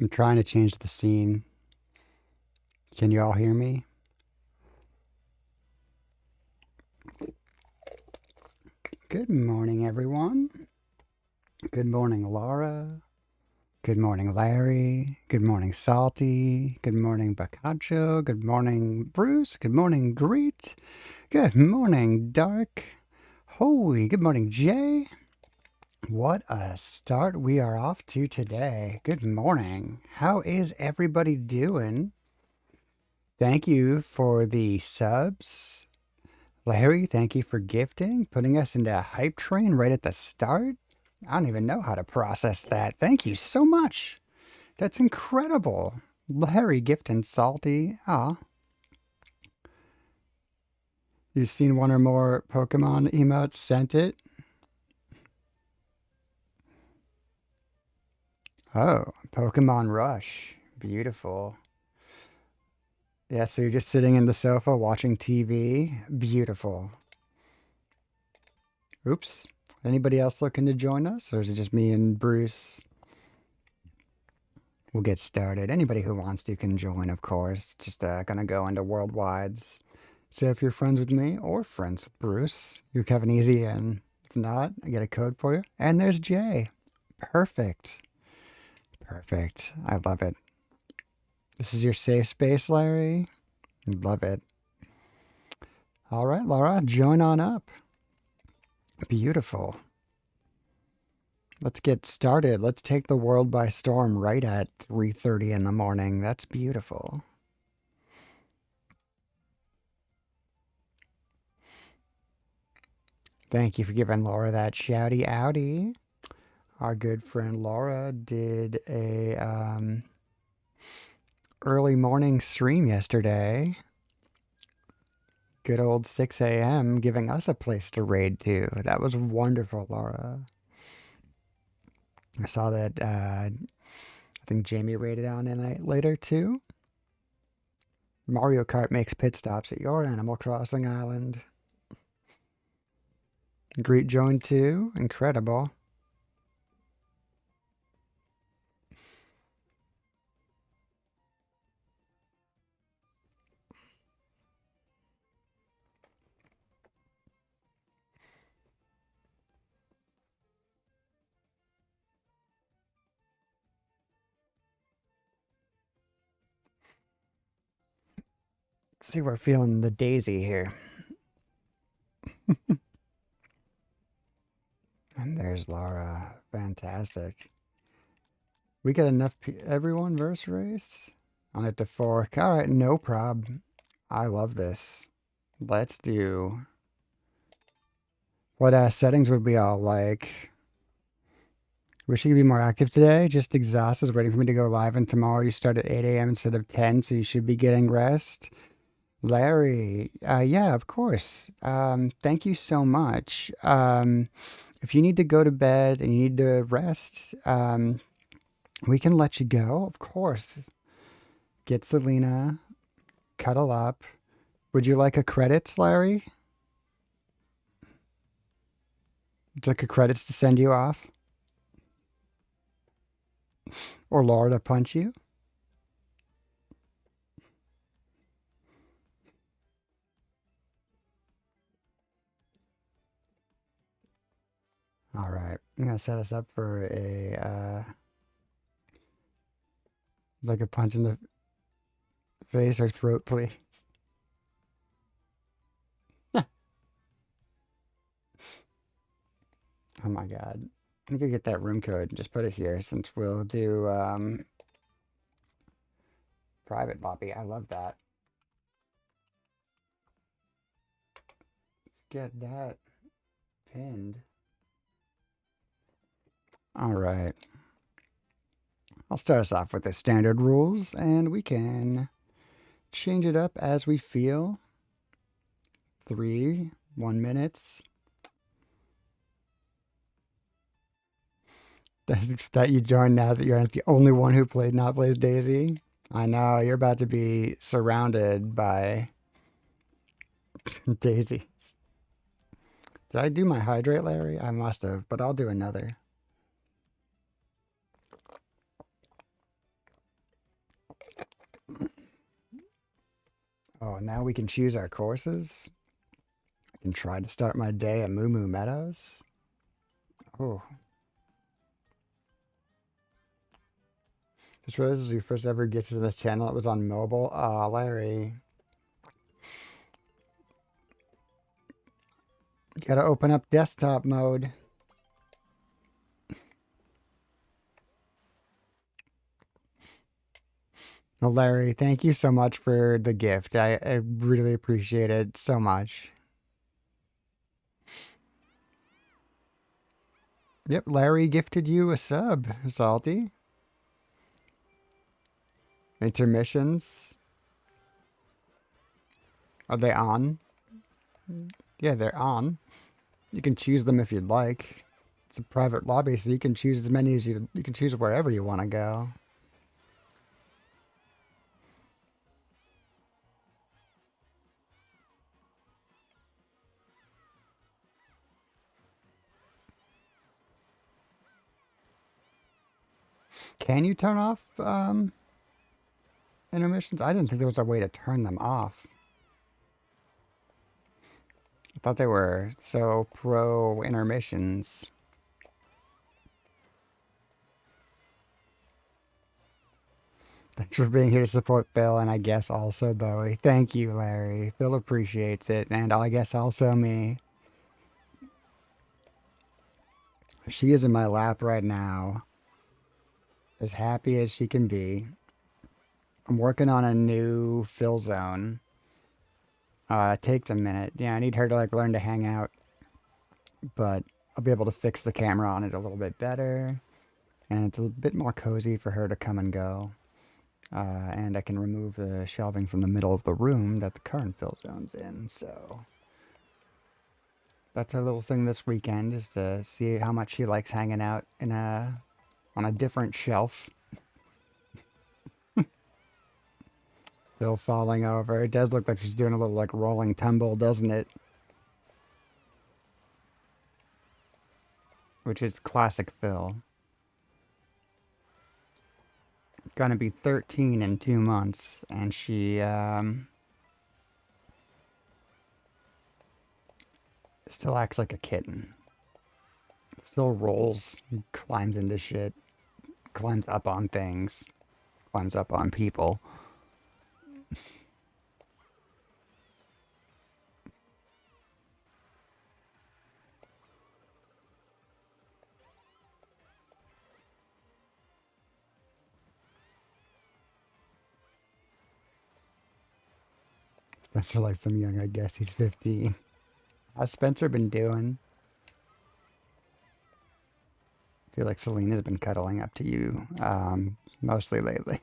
I'm trying to change the scene. Can you all hear me? Good morning, everyone. Good morning, Laura. Good morning, Larry. Good morning, Salty. Good morning, Bacaccio. Good morning, Bruce. Good morning, Greet. Good morning, Dark. Holy, good morning, Jay. What a start we are off to today. Good morning. How is everybody doing? Thank you for the subs. Larry, thank you for gifting, putting us into a hype train right at the start. I don't even know how to process that. Thank you so much. That's incredible. Larry gifting salty. Ah, you've seen one or more Pokemon emotes sent it? Oh, Pokemon Rush. Beautiful. Yeah, so you're just sitting in the sofa watching TV. Beautiful. Oops. Anybody else looking to join us, or is it just me and Bruce? We'll get started. Anybody who wants to can join, of course. Just gonna go into worldwides. So if you're friends with me or friends with Bruce, you have an easy in. If not, I get a code for you. And there's Jay. Perfect. Perfect. I love it. This is your safe space, Larry. Love it. All right, Laura, join on up. Beautiful. Let's get started. Let's take the world by storm right at 3:30 in the morning. That's beautiful. Thank you for giving Laura that shouty outy. Our good friend Laura did a early morning stream yesterday. Good old 6 a.m. giving us a place to raid to. That was wonderful, Laura. I saw that. I think Jamie raided on a night later too. Mario Kart makes pit stops at your Animal Crossing island. Greet joined too. Incredible. Let's see, we're feeling the daisy here. And there's Laura. Fantastic. We got enough everyone verse race on it to fork. All right, no prob. I love this. Let's do. What settings would we all like? Wish you could be more active today. Just exhausted, waiting for me to go live. And tomorrow you start at 8 a.m. instead of 10, so you should be getting rest. Larry, yeah, of course. Thank you so much. If you need to go to bed and you need to rest, we can let you go, of course. Get Selena, cuddle up. Would you like a credits, Larry? Would you like a credits to send you off? Or Laura to punch you? All right. I'm going to set us up for a, like a punch in the face or throat, please. Oh my God. I'm going to get that room code and just put it here since we'll do private lobby. I love that. Let's get that pinned. All right. I'll start us off with the standard rules and we can change it up as we feel. 1 minutes. That's that you join now that you're not the only one who played not plays Daisy. I know you're about to be surrounded by daisies. Did I do my hydrate, Larry? I must have, but I'll do another. we can choose our courses. I can try to start my day at Moo Moo Meadows. Oh, just realized this was your first ever get to this channel. It was on mobile. Aw, Larry. You gotta open up desktop mode. Well, Larry, thank you so much for the gift. I really appreciate it so much. Yep, Larry gifted you a sub, Salty. Intermissions. Are they on? Yeah, they're on. You can choose them if you'd like. It's a private lobby, so you can choose as many as you can choose wherever you want to go. Can you turn off intermissions? I didn't think there was a way to turn them off. I thought they were so pro intermissions. Thanks for being here to support Phil, and I guess also Bowie. Thank you, Larry. Phil appreciates it, and I guess also me. She is in my lap right now, as happy as she can be. I'm working on a new fill zone. It takes a minute. Yeah, I need her to like learn to hang out, but I'll be able to fix the camera on it a little bit better, and it's a bit more cozy for her to come and go. And I can remove the shelving from the middle of the room that the current fill zone's in. So that's our little thing this weekend, is to see how much she likes hanging out in on a different shelf. Phil falling over. It does look like she's doing a little like rolling tumble, doesn't it? Which is classic Phil. Gonna be 13 in 2 months, and she still acts like a kitten. Still rolls, climbs into shit, climbs up on things, climbs up on people. Spencer likes them young, I guess he's 15. How's Spencer been doing? I feel like Selena's been cuddling up to you mostly lately.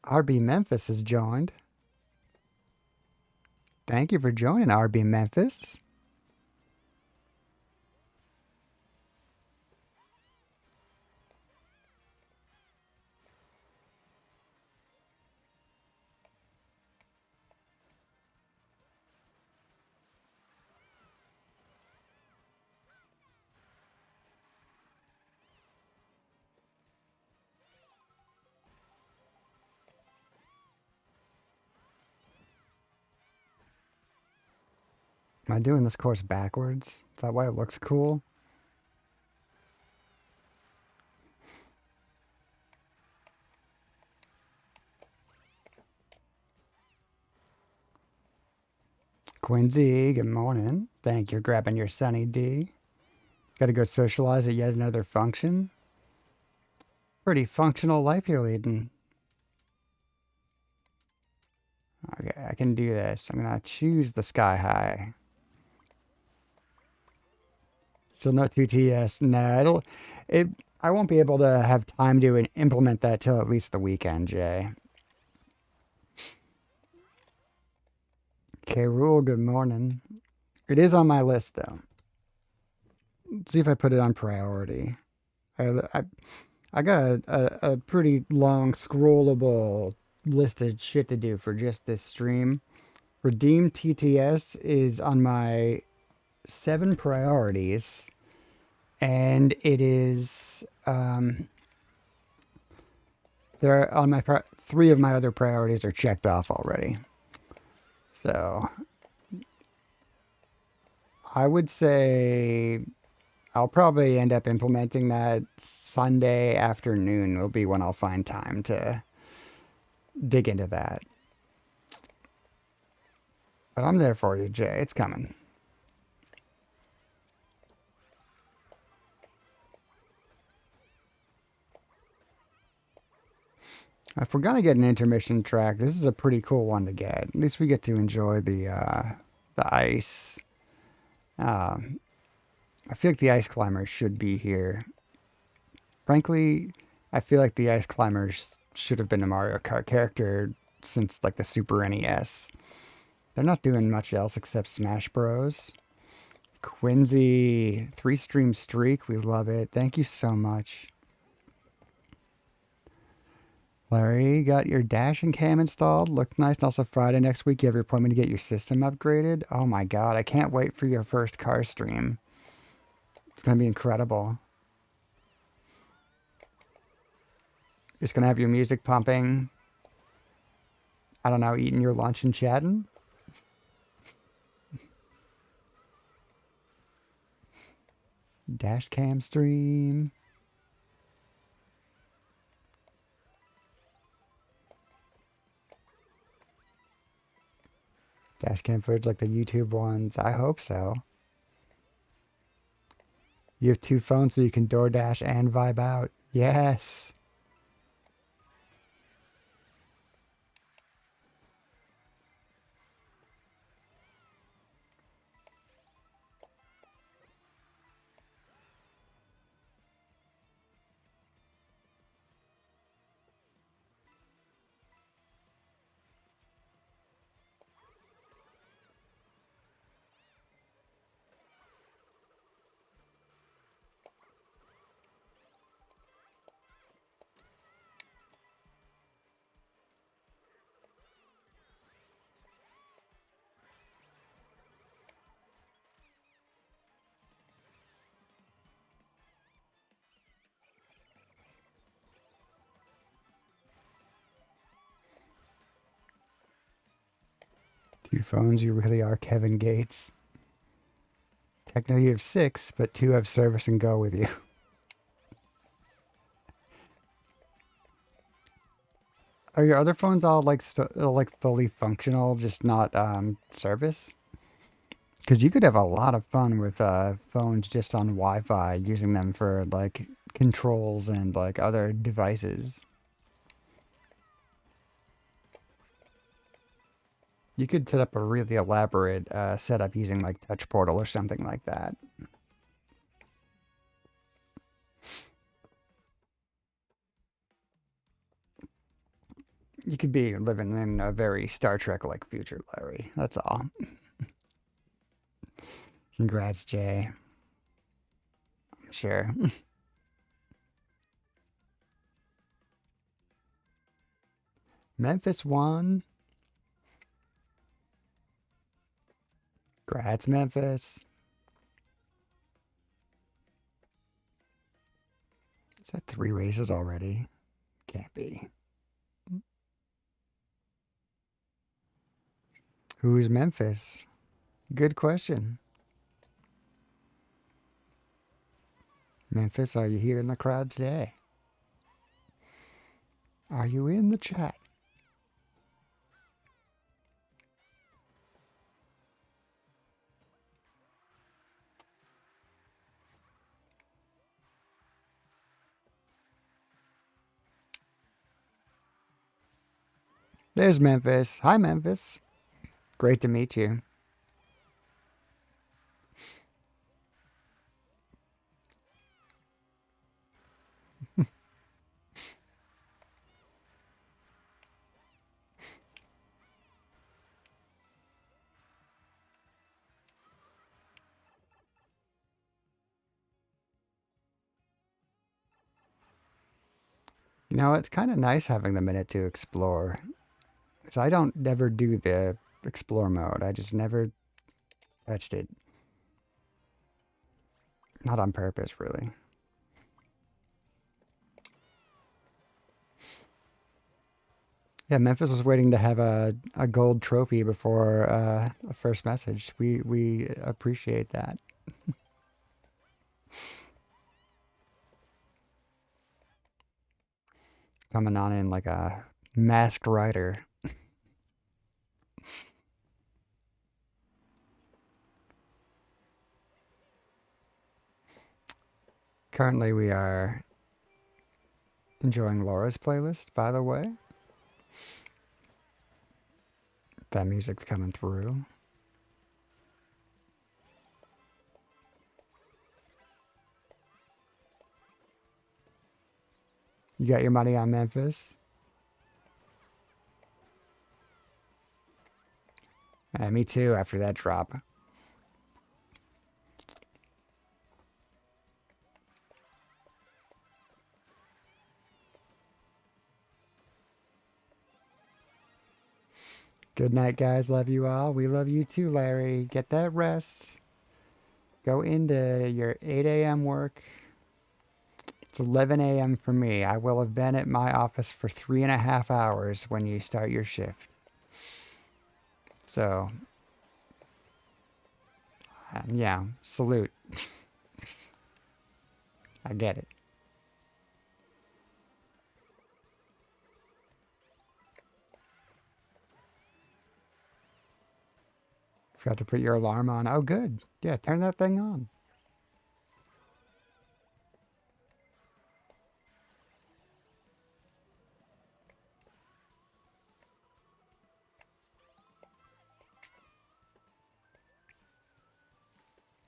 RB Memphis has joined. Thank you for joining, RB Memphis. Am I doing this course backwards? Is that why it looks cool? Quincy, good morning. Thank you for grabbing your Sunny D. Got to go socialize at yet another function. Pretty functional life you're leading. Okay, I can do this. I'm gonna choose the Sky High. Still no 2TS. No, I won't be able to have time to implement that till at least the weekend, Jay. K. Rule, good morning. It is on my list though. Let's see if I put it on priority. I, I, I got a pretty long scrollable list of shit to do for just this stream. Redeem TTS is on my 7 priorities, and it is there on my 3 of my other priorities are checked off already. So I would say I'll probably end up implementing that Sunday afternoon will be when I'll find time to dig into that. But I'm there for you, Jay. It's coming. If we're gonna get an intermission track, this is a pretty cool one to get. At least we get to enjoy the ice. Um, I feel like the ice climbers should be here. Frankly, I feel like the ice climbers should have been a Mario Kart character since like the Super NES. They're not doing much else except Smash Bros. Quincy, 3 stream streak. We love it. Thank you so much. Larry, got your dash and cam installed. Looked nice. And also Friday next week, you have your appointment to get your system upgraded. Oh my God, I can't wait for your first car stream. It's going to be incredible. You're just going to have your music pumping. I don't know, eating your lunch and chatting. Dash cam stream. Dash cam footage like the YouTube ones. I hope so. You have 2 phones so you can DoorDash and vibe out. Yes. Two phones, you really are Kevin Gates. Technically, you have 6, but 2 have service and go with you. Are your other phones all like like fully functional, just not service? Because you could have a lot of fun with phones just on Wi-Fi, using them for like controls and like other devices. You could set up a really elaborate setup using like Touch Portal or something like that. You could be living in a very Star Trek-like future, Larry. That's all. Congrats, Jay. I'm sure. Memphis won. Congrats, Memphis. Is that 3 races already? Can't be. Who's Memphis? Good question. Memphis, are you here in the crowd today? Are you in the chat? There's Memphis. Hi, Memphis. Great to meet you. You know, it's kind of nice having the minute to explore. So I don't never do the explore mode. I just never touched it. Not on purpose, really. Yeah, Memphis was waiting to have a gold trophy before a first message. We appreciate that. Coming on in like a masked rider. Currently, we are enjoying Laura's playlist, by the way. That music's coming through. You got your money on Memphis? Me too, after that drop. Good night, guys. Love you all. We love you too, Larry. Get that rest. Go into your 8 a.m. work. It's 11 a.m. for me. I will have been at my office for 3.5 hours when you start your shift. So, yeah, salute. I get it. Forgot to put your alarm on. Oh, good. Yeah, turn that thing on.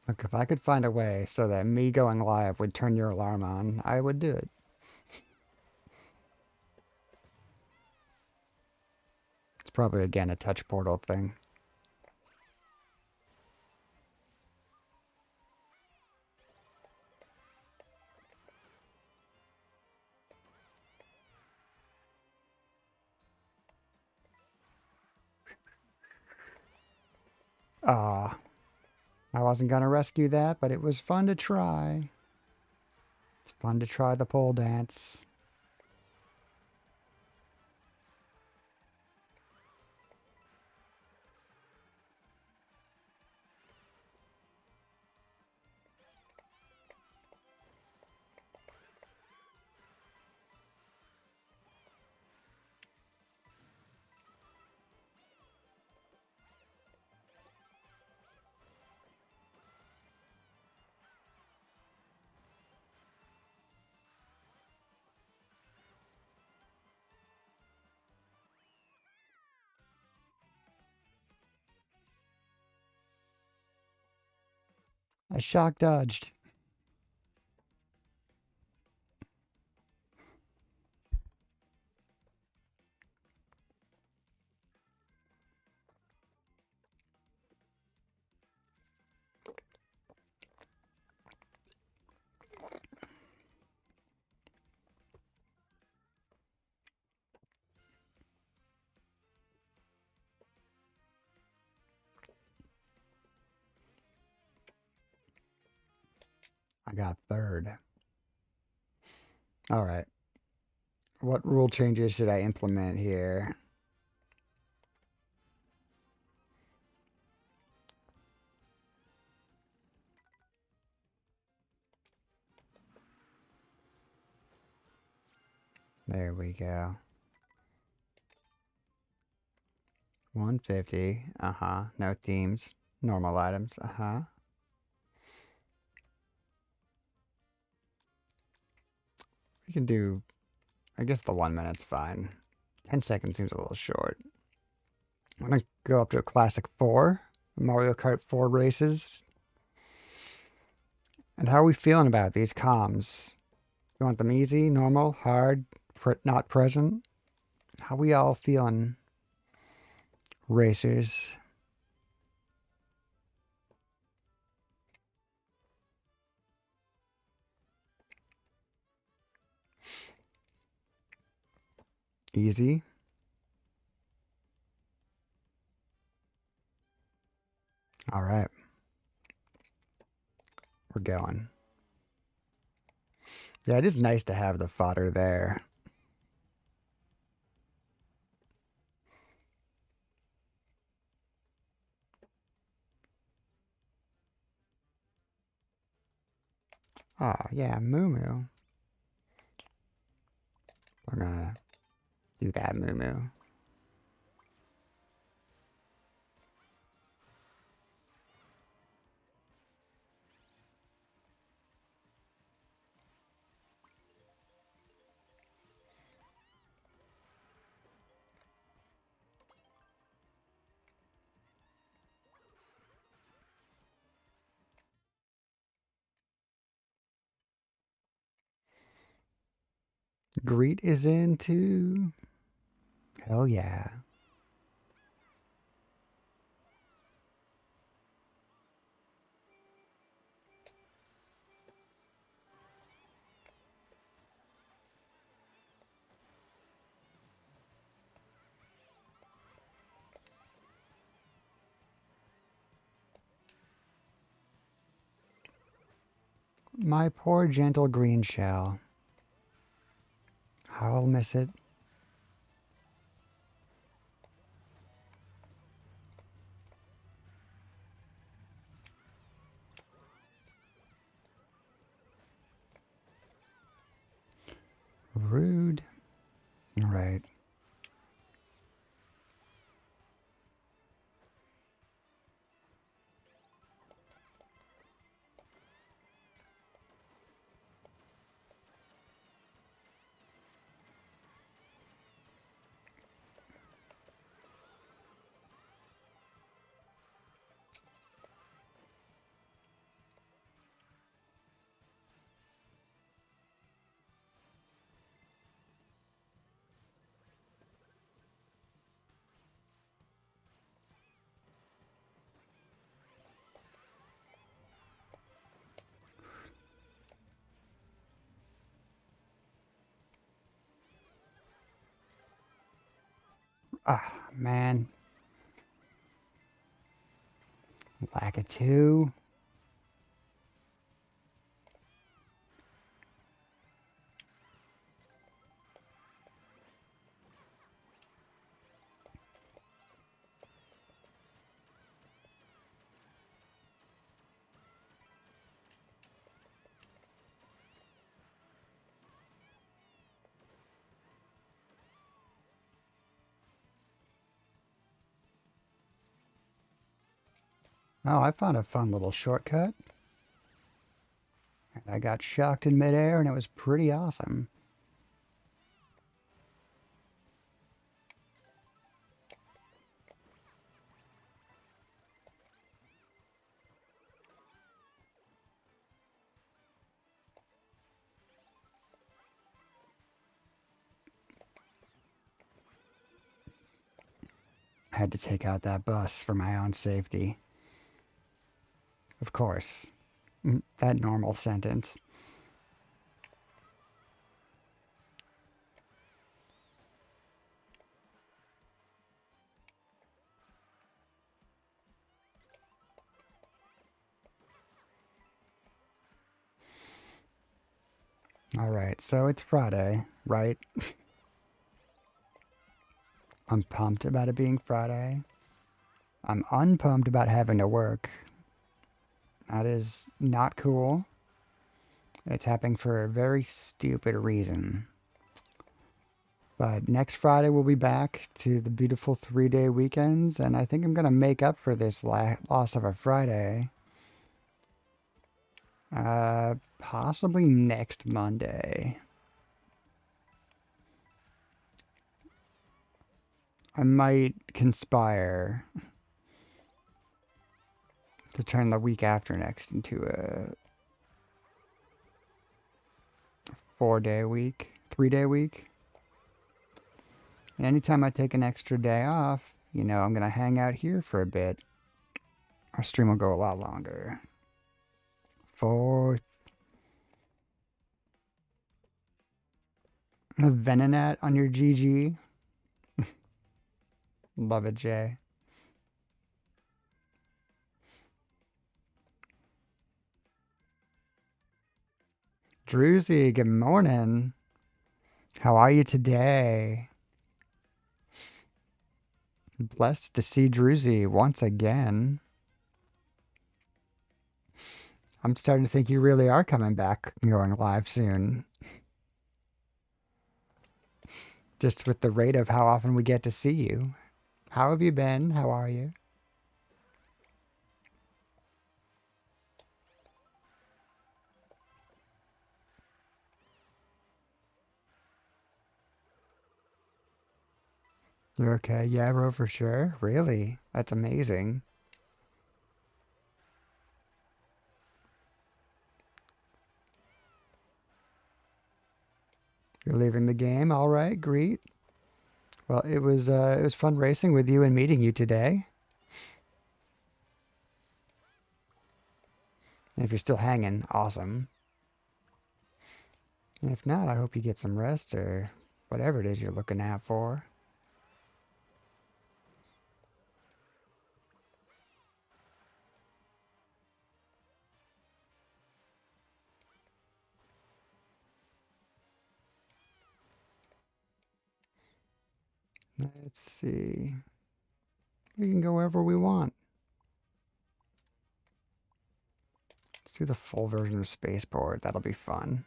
Look, if I could find a way so that me going live would turn your alarm on, I would do it. It's probably, again, a touch portal thing. Ah, I wasn't going to rescue that, but it was fun to try. It's fun to try the pole dance. I shock dodged. I got third. All right. What rule changes should I implement here? There we go. 150. Uh-huh. No teams. Normal items. Uh-huh. We can do, I guess the 1 minute's fine. 10 seconds seems a little short. I'm gonna go up to a classic 4. Mario Kart 4 races. And how are we feeling about these comms? You want them easy, normal, hard, not present? How we all feeling, racers? Easy. All right. We're going. Yeah, it is nice to have the fodder there. Oh, yeah, Moo Moo. We're gonna do that, Moo Moo. Greet is in too. Hell yeah. My poor gentle green shell. I'll miss it. Rude. All right. Ah, man. Lack of two. Oh, I found a fun little shortcut. And I got shocked in midair and it was pretty awesome. I had to take out that bus for my own safety. Of course. That normal sentence. All right, so it's Friday, right? I'm pumped about it being Friday. I'm unpumped about having to work. That is not cool. It's happening for a very stupid reason. But next Friday we'll be back to the beautiful 3-day weekends, and I think I'm gonna make up for this loss of a Friday. Possibly next Monday. I might conspire to turn the week after next into a 4-day week, 3-day week. And anytime I take an extra day off, you know, I'm gonna hang out here for a bit. Our stream will go a lot longer. 4th. The Venonat on your GG. Love it, Jay. Druzy, good morning. How are you today? Blessed to see Druzy once again. I'm starting to think you really are coming back and going live soon. Just with the rate of how often we get to see you. How have you been? How are you? You're okay? Yeah, bro, for sure. Really? That's amazing. You're leaving the game. All right, great. Well, it was fun racing with you and meeting you today. And if you're still hanging, awesome. And if not, I hope you get some rest or whatever it is you're looking out for. Let's see. We can go wherever we want. Let's do the full version of Spaceport. That'll be fun.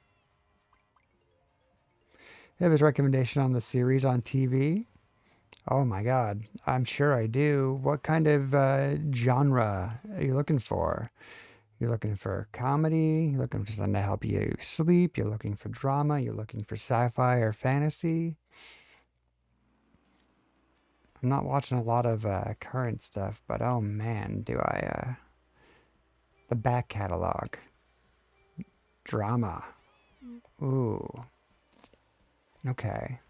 You have his recommendation on the series on TV? Oh my god, I'm sure I do. What kind of genre are you looking for? You're looking for comedy? You're looking for something to help you sleep? You're looking for drama? You're looking for sci-fi or fantasy? I'm not watching a lot of current stuff, but oh man, do I. The back catalog. Drama. Ooh. Okay.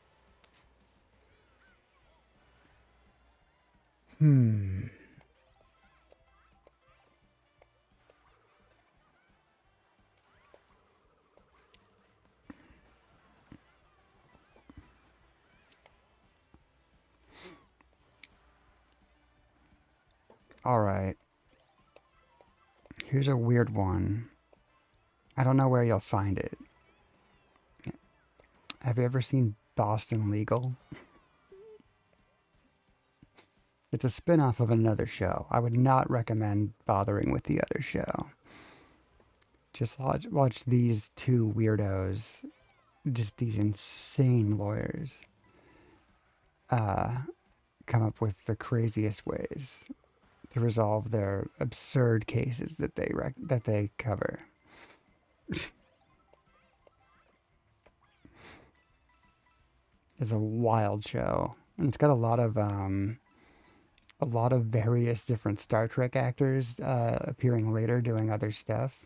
Hmm. All right. Here's a weird one. I don't know where you'll find it. Have you ever seen Boston Legal? It's a spin-off of another show. I would not recommend bothering with the other show. Just watch these two weirdos, just these insane lawyers, uh, come up with the craziest ways to resolve their absurd cases that they cover. It's a wild show, and it's got a lot of various different Star Trek actors appearing later doing other stuff.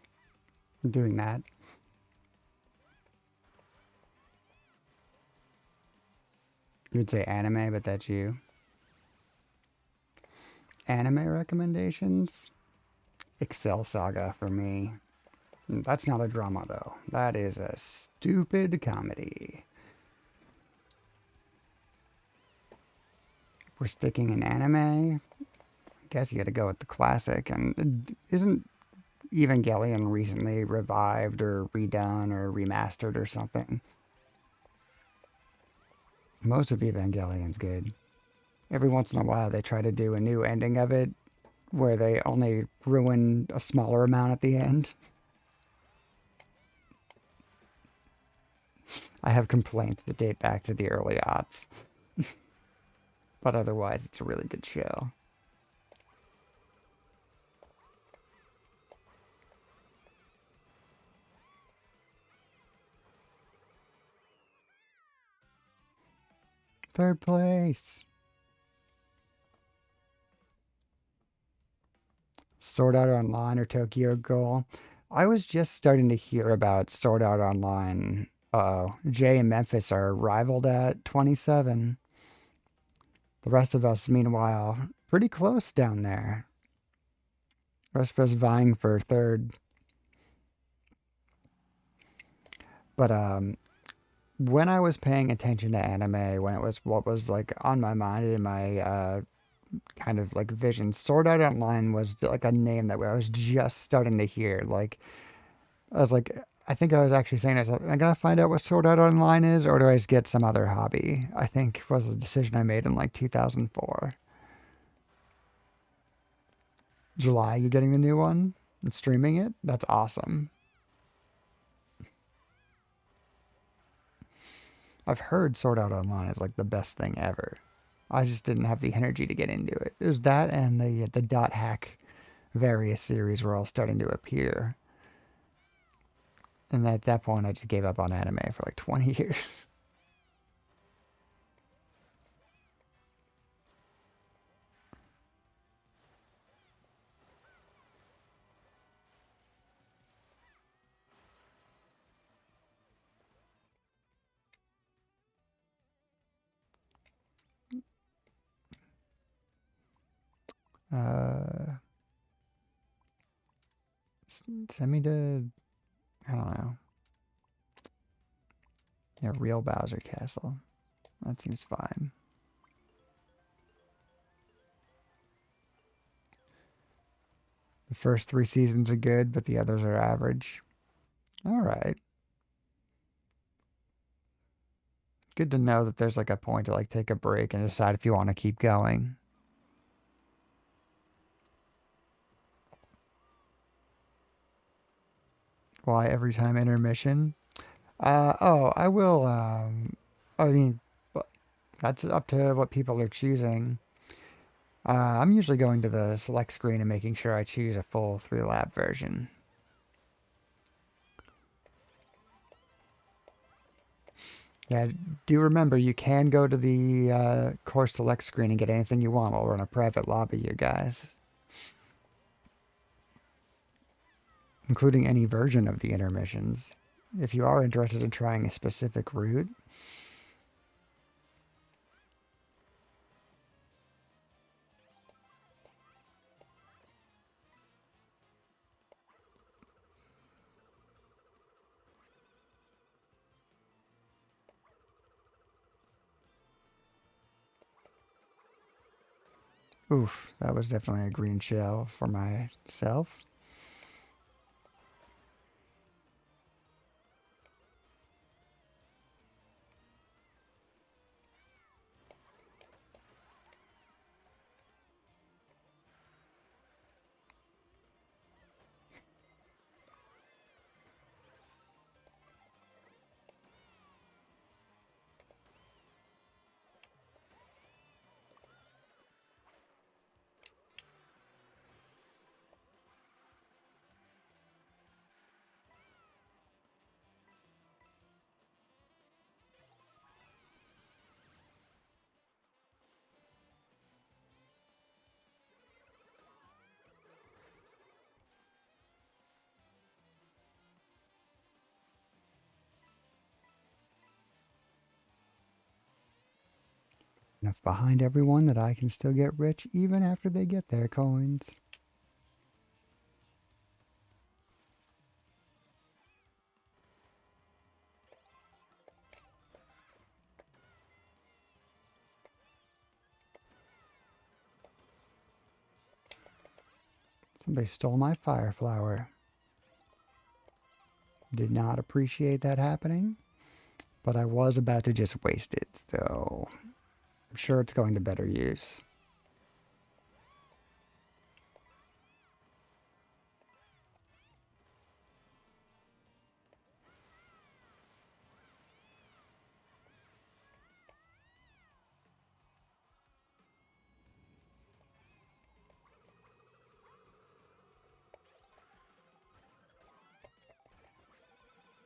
Doing that. You would say anime, but that's you. Anime recommendations? Excel Saga for me. That's not a drama though. That is a stupid comedy. We're sticking in anime. I guess you got to go with the classic. And isn't Evangelion recently revived or redone or remastered or something? Most of Evangelion's good. Every once in a while, they try to do a new ending of it where they only ruin a smaller amount at the end. I have complaints that date back to the early aughts, but otherwise, it's a really good show. Third place. Sword Art Online or Tokyo Ghoul. I was just starting to hear about Sword Art Online. Jay and Memphis are rivaled at 27. The rest of us, meanwhile, pretty close down there. The rest of us vying for third. But when I was paying attention to anime, when it was what was like on my mind in my kind of like vision. Sword Art Online was like a name that I was just starting to hear. Like I was like, I think I was actually saying, I gotta find out what Sword Art Online is, or do I just get some other hobby? I think was the decision I made in like 2004. July, you getting the new one and streaming it? That's awesome. I've heard Sword Art Online is like the best thing ever. I just didn't have the energy to get into it. It was that and the dot hack various series were all starting to appear. And at that point, I just gave up on anime for like 20 years. Uh, Send me to, I don't know, yeah, real Bowser Castle. That seems fine. The first three seasons are good, but the others are average. All right. Good to know that there's like a point to like take a break and decide if you want to keep going. Why every time intermission? Oh, I will. I mean, that's up to what people are choosing. I'm usually going to the select screen and making sure I choose a full 3 lap version. Yeah, do remember you can go to the course select screen and get anything you want while we're in a private lobby, you guys, including any version of the intermissions. If you are interested in trying a specific route, oof, that was definitely a green shell for myself. Enough behind everyone that I can still get rich even after they get their coins. Somebody stole my fire flower. Did not appreciate that happening, but I was about to just waste it, so I'm sure it's going to better use.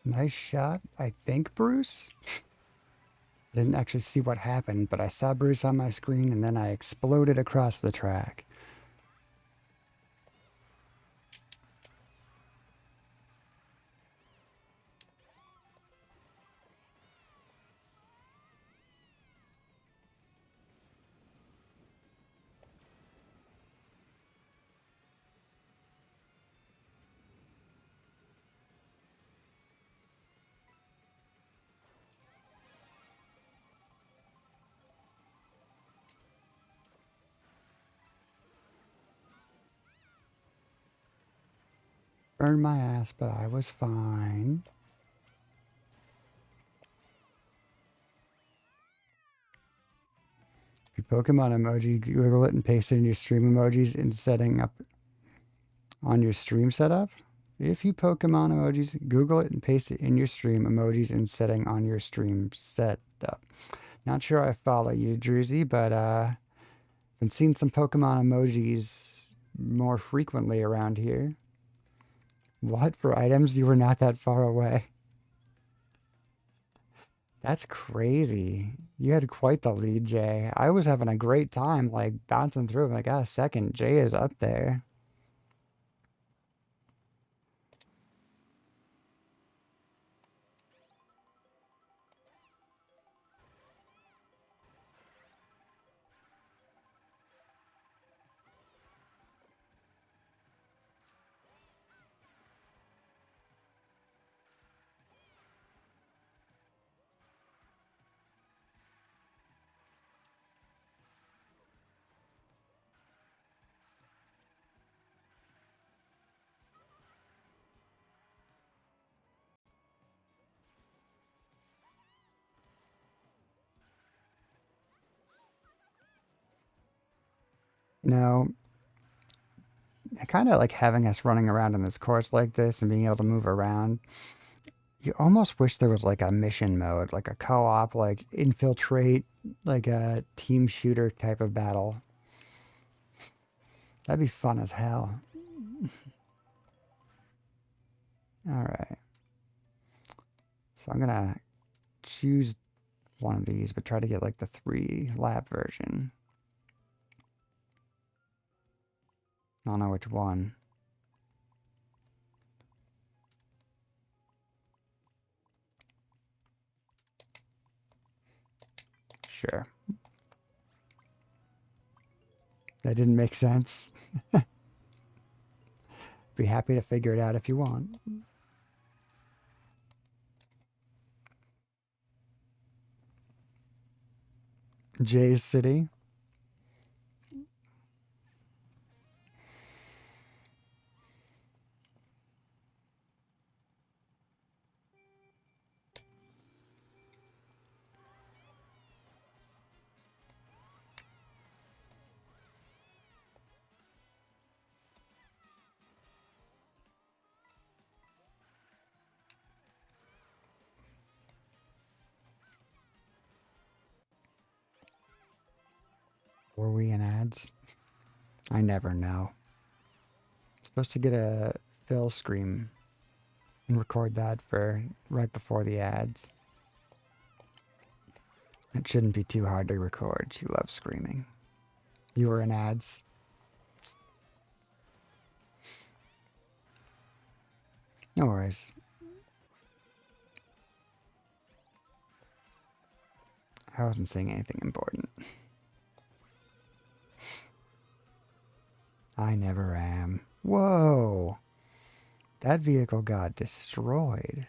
Nice shot, I think, Bruce? I didn't actually see what happened, but I saw Bruce on my screen and then I exploded across the track. Burned my ass, but I was fine. If you Pokemon emoji, Google it and paste it in your stream emojis in setting up on your stream setup. If you Pokemon emojis, Google it and paste it in your stream emojis in setting on your stream setup. Not sure I follow you, Druzy, but been seeing some Pokemon emojis more frequently around here. What, for items you were not that far away? That's crazy. You had quite the lead, Jay. I was having a great time, like bouncing through. I got a second. Jay is up there. You know, I kind of like having us running around in this course like this and being able to move around. You almost wish there was like a mission mode, like a co-op, like infiltrate, like a team shooter type of battle. That'd be fun as hell. All right. So I'm gonna choose one of these, but try to get like the 3 lab version. I don't know which one. Sure. That didn't make sense. Be happy to figure it out if you want. Jay's City. Were we in ads? I never know. Supposed to get a fill scream and record that for right before the ads. It shouldn't be too hard to record. She loves screaming. You were in ads. No worries. I wasn't saying anything important. I never am. Whoa! That vehicle got destroyed.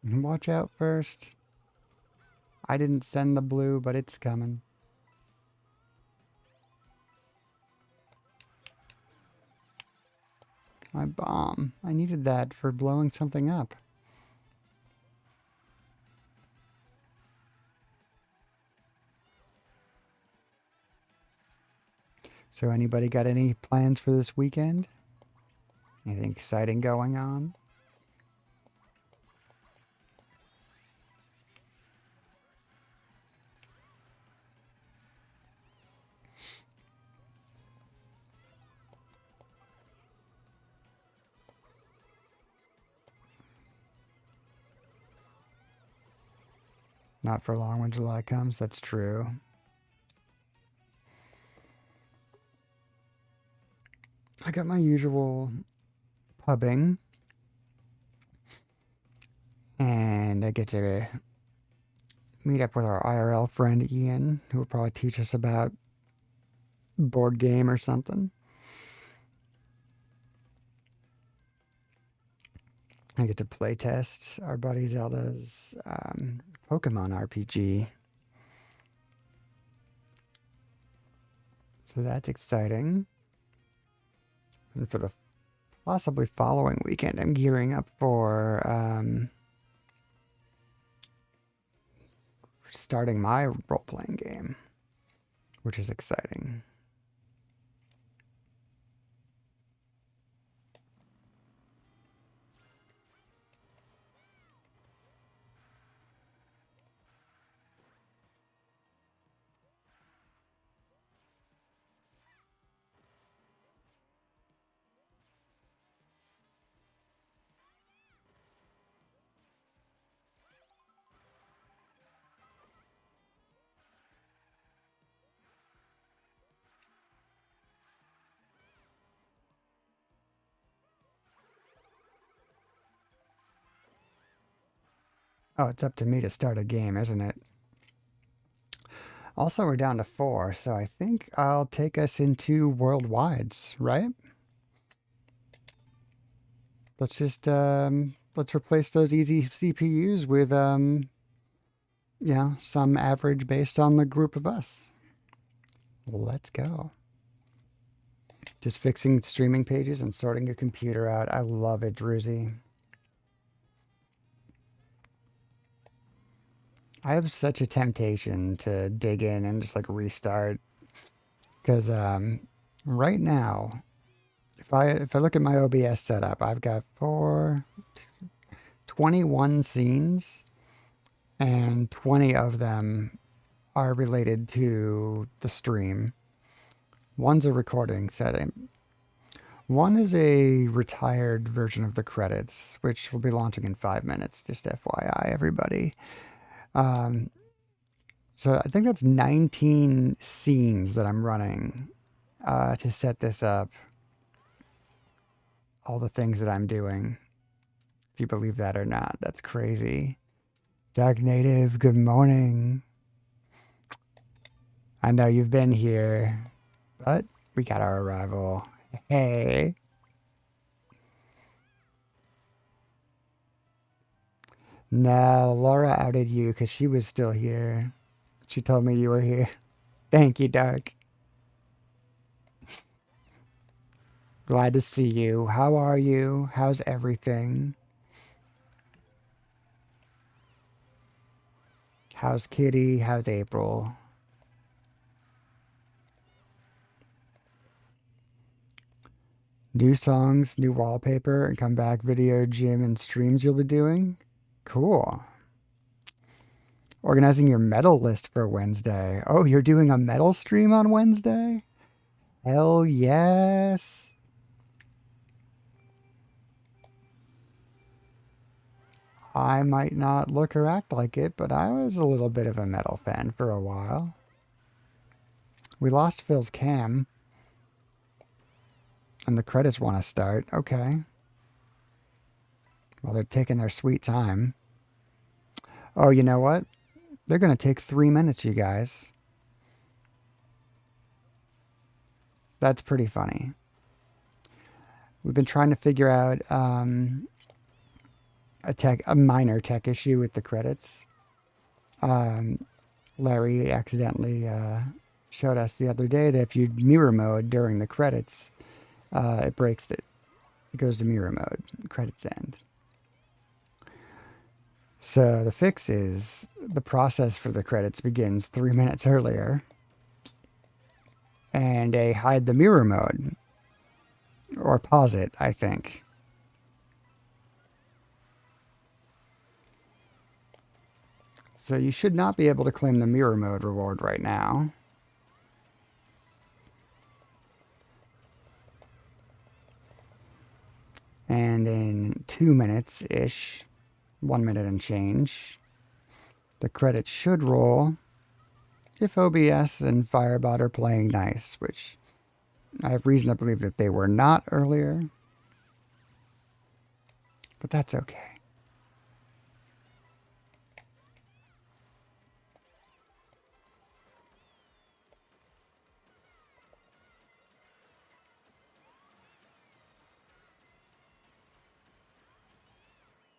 Watch out first. I didn't send the blue, but it's coming. My bomb. I needed that for blowing something up. So anybody got any plans for this weekend? Anything exciting going on? Not for long when July comes. That's true. I got my usual pubbing, and I get to meet up with our IRL friend Ian, who will probably teach us about board game or something. I get to play test our buddy Zelda's Pokemon RPG. So that's exciting. And for the possibly following weekend, I'm gearing up for starting my role-playing game, which is exciting. Oh, it's up to me to start a game, isn't it? Also, we're down to 4, so I think I'll take us into worldwides, right? Let's just let's replace those easy CPUs with some average based on the group of us. Let's go. Just fixing streaming pages and sorting your computer out. I love it, Druzy. I have such a temptation to dig in and just like restart because right now, if I look at my OBS setup, I've got 21 scenes, and 20 of them are related to the stream. One's a recording setting. One is a retired version of the credits, which will be launching in 5 minutes. Just FYI, everybody. Um, so I think that's 19 scenes that I'm running to set this up. All the things that I'm doing. If you believe that or not, that's crazy. Dark Native, good morning. I know you've been here, but we got our arrival. Hey. No, Laura outed you because she was still here. She told me you were here. Thank you, Dark. Glad to see you. How are you? How's everything? How's Kitty? How's April? New songs, new wallpaper, and comeback video, gym, and streams you'll be doing? Cool. Organizing your metal list for Wednesday. Oh, you're doing a metal stream on Wednesday? Hell yes. I might not look or act like it, but I was a little bit of a metal fan for a while. We lost Phil's cam. And the credits want to start. Okay. Well, they're taking their sweet time. Oh, you know what? They're going to take 3 minutes, you guys. That's pretty funny. We've been trying to figure out a minor tech issue with the credits. Larry accidentally showed us the other day that if you mirror mode during the credits, it breaks it. It goes to mirror mode. Credits end. So the fix is the process for the credits begins 3 minutes earlier, and they hide the mirror mode or pause it, I think. So you should not be able to claim the mirror mode reward right now. And in 2 minutes-ish, 1 minute and change, The credits should roll if OBS and Firebot are playing nice, which I have reason to believe that they were not earlier. But that's okay.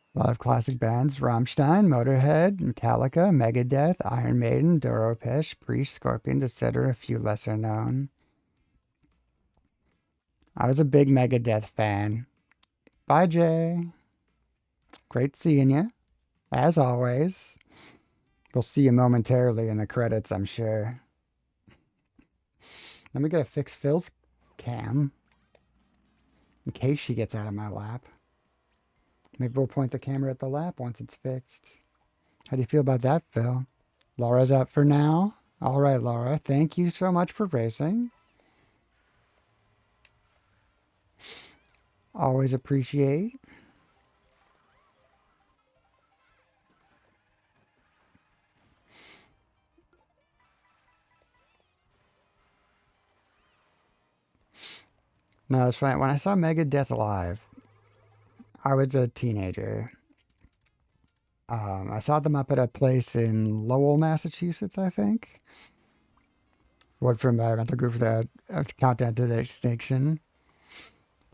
A lot of classic bands: Rammstein, Motorhead, Metallica, Megadeth, Iron Maiden, Doropesh, Priest, Scorpions, etc. A few lesser known. I was a big Megadeth fan. Bye, Jay. Great seeing you, as always. We'll see you momentarily in the credits, I'm sure. Let me get a fix Phil's cam in case she gets out of my lap. Maybe we'll point the camera at the lap once it's fixed. How do you feel about that, Phil? Laura's up for now. All right, Laura. Thank you so much for racing. Always appreciate. No, it's fine. When I saw Megadeth live, I was a teenager. I saw them up at a place in Lowell, Massachusetts, I think. Word for Environmental Group for the Countdown to the Extinction.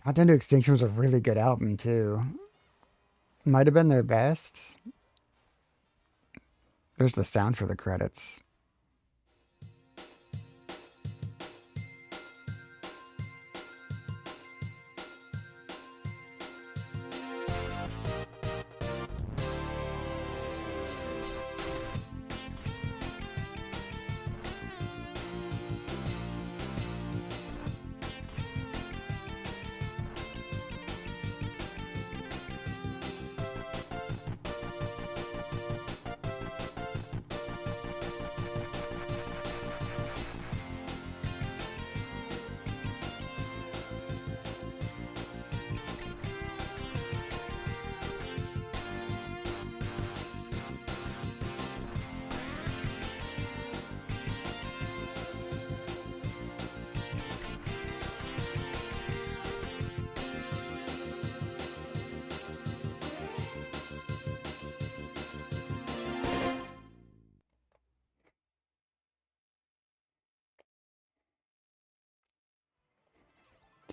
Countdown to Extinction was a really good album, too. Might have been their best. There's the sound for the credits.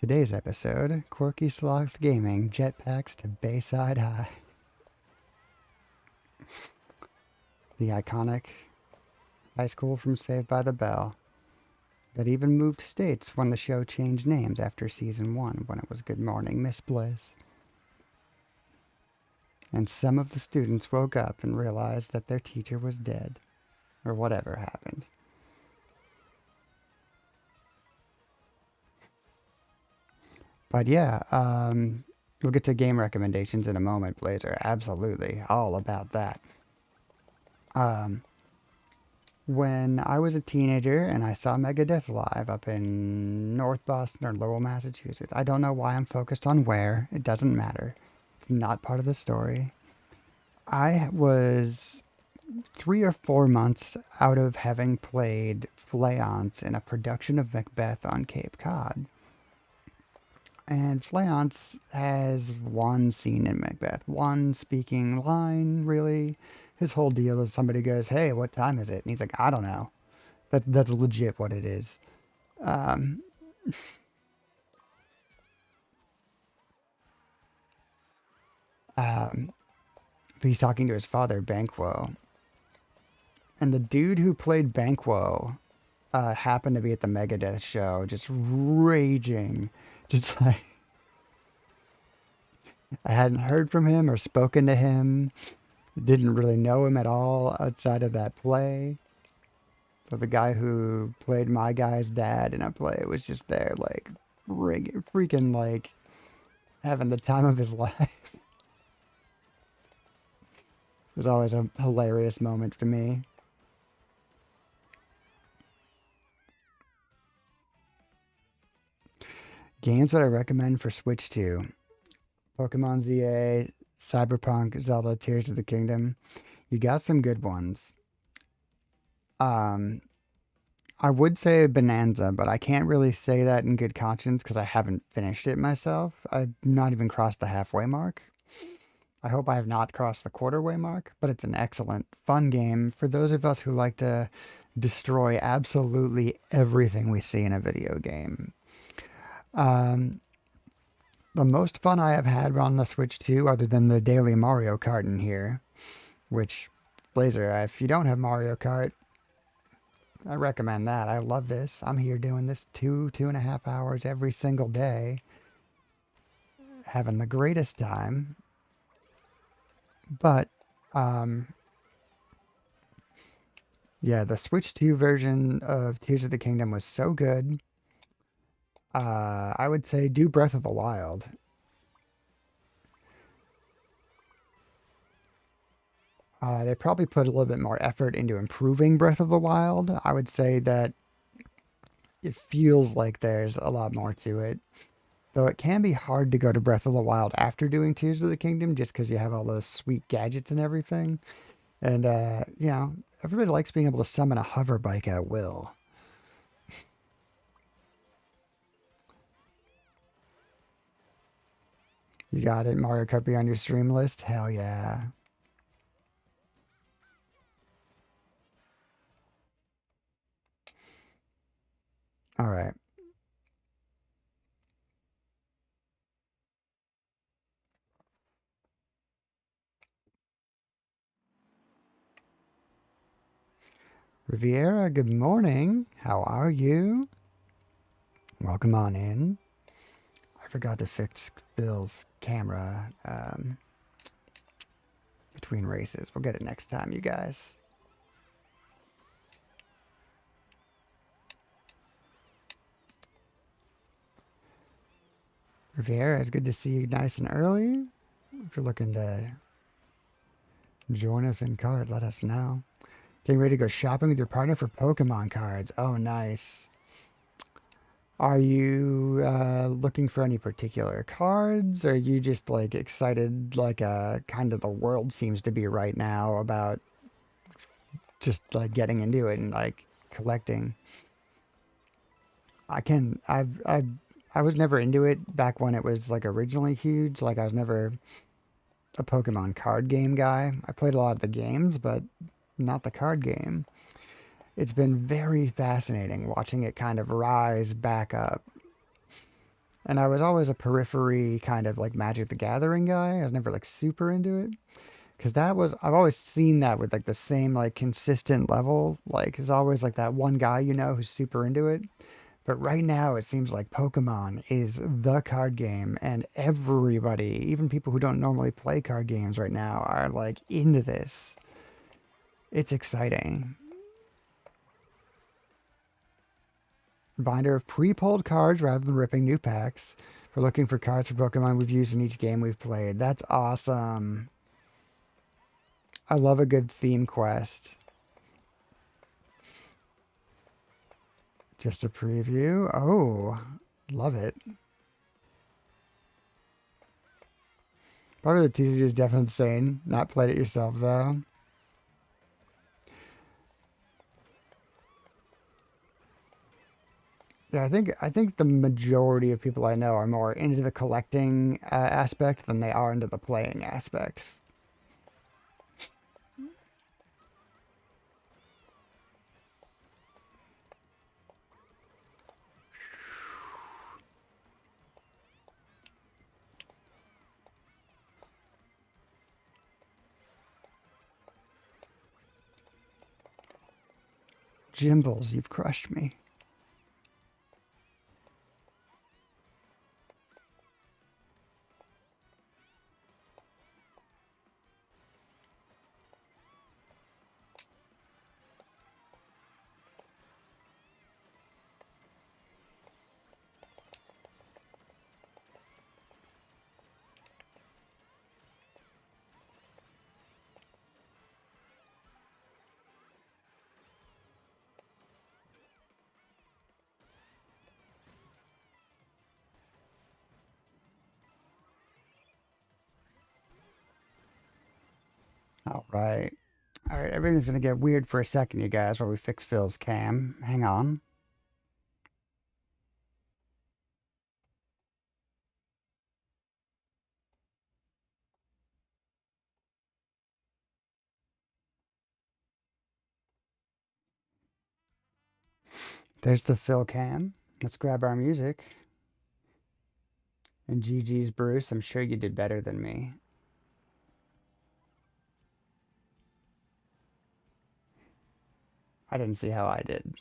Today's episode, Quirky Sloth Gaming Jetpacks to Bayside High. The iconic high school from Saved by the Bell that even moved states when the show changed names after season 1 when it was Good Morning Miss Bliss. And some of the students woke up and realized that their teacher was dead, or whatever happened. But yeah, we'll get to game recommendations in a moment, Blazer. Absolutely. All about that. When I was a teenager and I saw Megadeth live up in North Boston or Lowell, Massachusetts, I don't know why I'm focused on where. It doesn't matter. It's not part of the story. I was 3 or 4 months out of having played Fleance in a production of Macbeth on Cape Cod. And Fleance has one scene in Macbeth, one speaking line, really. His whole deal is somebody goes, "Hey, what time is it?" And he's like, "I don't know." That's legit what it is. Um, but he's talking to his father, Banquo. And the dude who played Banquo happened to be at the Megadeth show, just raging. Just like, I hadn't heard from him or spoken to him. Didn't really know him at all outside of that play. So the guy who played my guy's dad in a play was just there, like, freaking, like, having the time of his life. It was always a hilarious moment to me. Games that I recommend for Switch 2. Pokemon ZA, Cyberpunk, Zelda Tears of the Kingdom. You got some good ones. Um, I would say Bonanza, but I can't really say that in good conscience because I haven't finished it myself. I've not even crossed the halfway mark. I hope I have not crossed the quarter way mark, but it's an excellent, fun game for those of us who like to destroy absolutely everything we see in a video game. Um, the most fun I have had on the Switch 2, other than the daily Mario Kart in here, which, Blazer, if you don't have Mario Kart, I recommend that. I love this. I'm here doing this 2.5 hours every single day, having the greatest time. But, um, yeah, the Switch 2 version of Tears of the Kingdom was so good. I would say do Breath of the Wild. They probably put a little bit more effort into improving Breath of the Wild. I would say that it feels like there's a lot more to it. Though it can be hard to go to Breath of the Wild after doing Tears of the Kingdom just because you have all those sweet gadgets and everything. And, everybody likes being able to summon a hover bike at will. You got it, Mario Kart be on your stream list? Hell yeah. All right. Riviera, good morning. How are you? Welcome on in. I forgot to fix Bill's camera between races. We'll get it next time, you guys. Riviera, it's good to see you nice and early. If you're looking to join us in card, let us know. Getting ready to go shopping with your partner for Pokemon cards. Oh, nice. Are you looking for any particular cards? Or are you just like excited, like kind of the world seems to be right now about just like getting into it and like collecting? I can, I was never into it back when it was like originally huge. Like I was never a Pokemon card game guy. I played a lot of the games, but not the card game. It's been very fascinating watching it kind of rise back up. And I was always a periphery kind of like Magic the Gathering guy. I was never like super into it because that was I've always seen that with like the same like consistent level. Like there's always like that one guy who's super into it. But right now it seems like Pokemon is the card game and everybody, even people who don't normally play card games right now are like into this. It's exciting. Binder of pre-pulled cards rather than ripping new packs. We're looking for cards for Pokemon we've used in each game we've played. That's awesome. I love a good theme quest. Just a preview. Oh, love it. Probably the teaser is definitely insane. Not played it yourself though. Yeah, I think the majority of people I know are more into the collecting aspect than they are into the playing aspect. Jimbles, you've crushed me. All right. Alright, everything's gonna get weird for a second, you guys, while we fix Phil's cam. Hang on. There's the Phil cam. Let's grab our music. And GG's Bruce, I'm sure you did better than me. I didn't see how I did.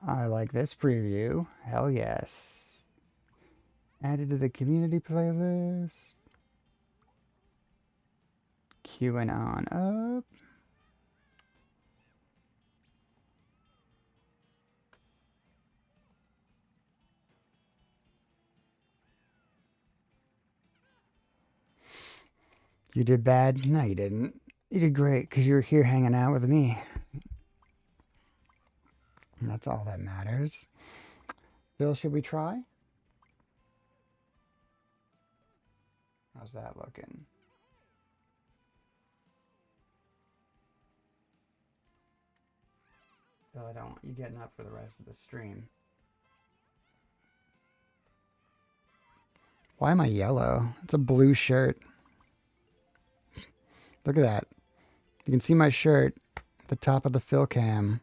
I like this preview. Hell yes. Added to the community playlist. Queuing on up. You did bad? No, you didn't. You did great because you were here hanging out with me. And that's all that matters. Phil, should we try? How's that looking? Phil, I don't want you getting up for the rest of the stream. Why am I yellow? It's a blue shirt. Look at that. You can see my shirt at the top of the Phil cam.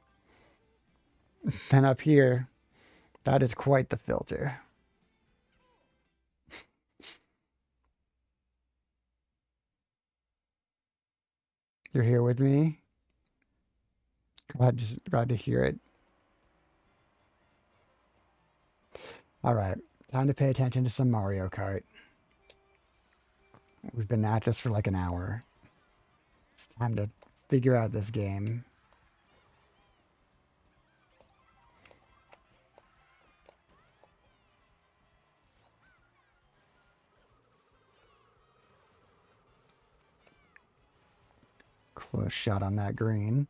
Then up here, that is quite the filter. You're here with me? Glad to hear it. All right, time to pay attention to some Mario Kart. We've been at this for like an hour. It's time to figure out this game. Close shot on that green.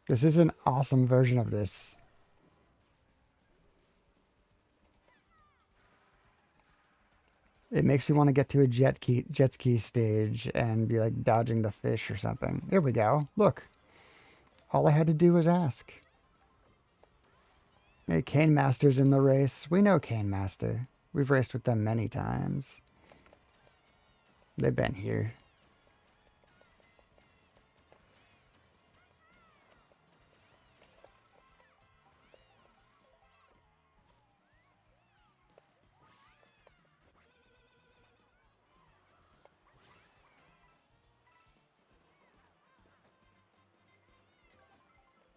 This is an awesome version of this. It makes you want to get to a jet ski stage and be like dodging the fish or something. Here we go. Look. All I had to do was ask. Hey, Cane Master's in the race. We know Cane Master. We've raced with them many times. They've been here.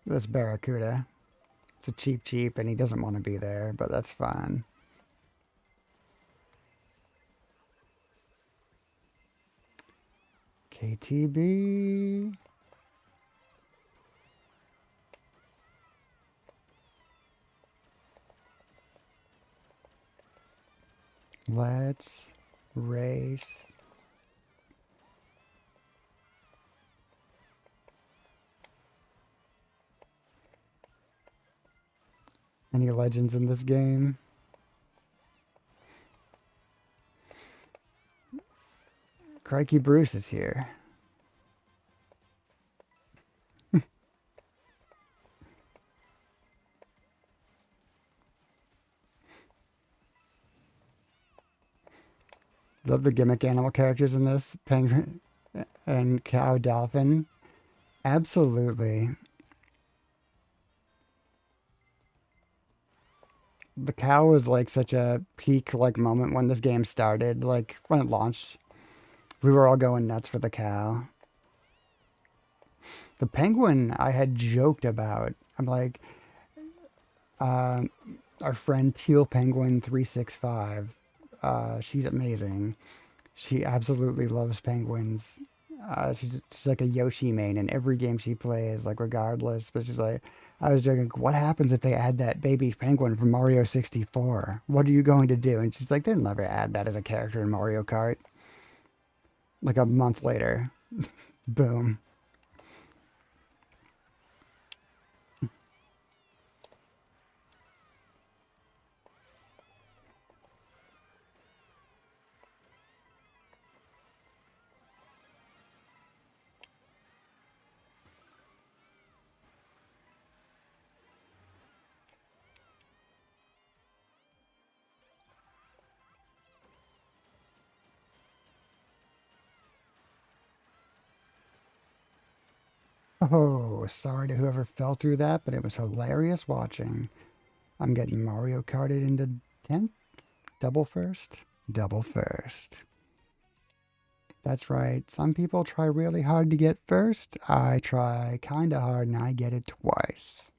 This Barracuda. It's a cheap, and he doesn't want to be there, but that's fine. KTB. Let's race. Any legends in this game? Crikey Bruce is here. Love the gimmick animal characters in this. Penguin and cow dolphin. Absolutely. The cow was like such a peak like moment when this game started, like when it launched. We were all going nuts for the cow. The penguin I had joked about. I'm like, our friend Teal Penguin 365. She's amazing. She absolutely loves penguins. She's like a Yoshi main in every game she plays, like regardless. But she's like, I was joking, what happens if they add that baby penguin from Mario 64? What are you going to do? And she's like, they'll never add that as a character in Mario Kart. Like a month later, boom. Oh, sorry to whoever fell through that, but it was hilarious watching. I'm getting Mario Karted into 10th. Double first? Double first. That's right. Some people try really hard to get first. I try kinda hard and I get it twice.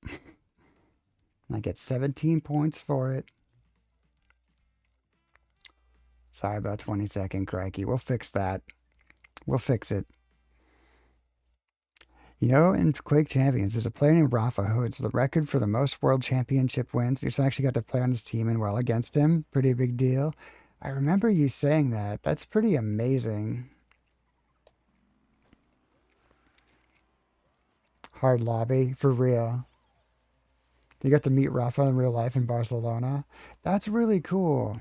And I get 17 points for it. Sorry about 20-second crikey. We'll fix that. We'll fix it. You know, in Quake Champions, there's a player named Rafa who has the record for the most world championship wins. You actually got to play on his team and well against him. Pretty big deal. I remember you saying that. That's pretty amazing. Hard lobby, for real. You got to meet Rafa in real life in Barcelona. That's really cool.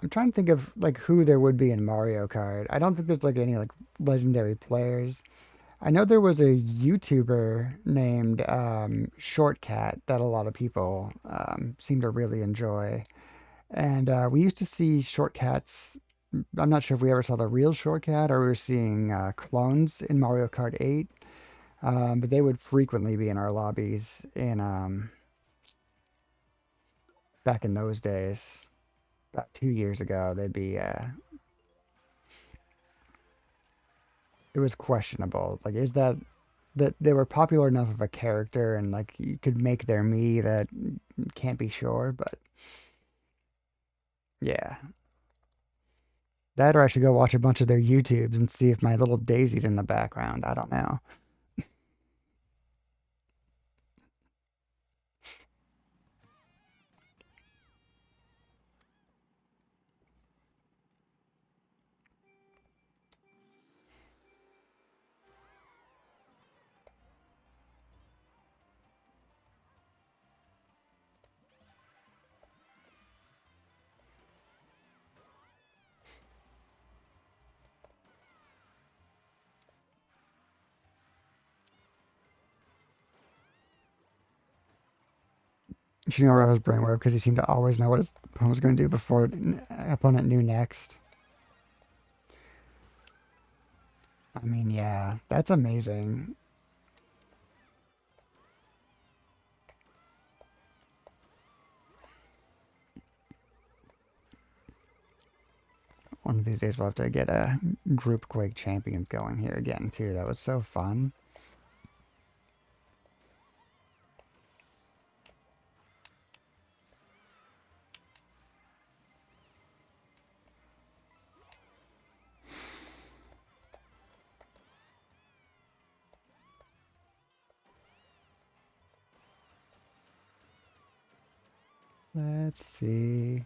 I'm trying to think of like who there would be in Mario Kart. I don't think there's like any like legendary players. I know there was a YouTuber named Shortcat that a lot of people seem to really enjoy. And we used to see Shortcats. I'm not sure if we ever saw the real Shortcat or we were seeing clones in Mario Kart 8. But they would frequently be in our lobbies in back in those days. About 2 years ago, they'd be it was questionable. Like, is that they were popular enough of a character and like you could make their me that can't be sure, but yeah. That or I should go watch a bunch of their YouTubes and see if my little Daisy's in the background. I don't know. You know where I was brainwave because he seemed to always know what his opponent was going to do before opponent knew next. I mean, yeah, that's amazing. One of these days we'll have to get a group Quake Champions going here again too. That was so fun. Let's see.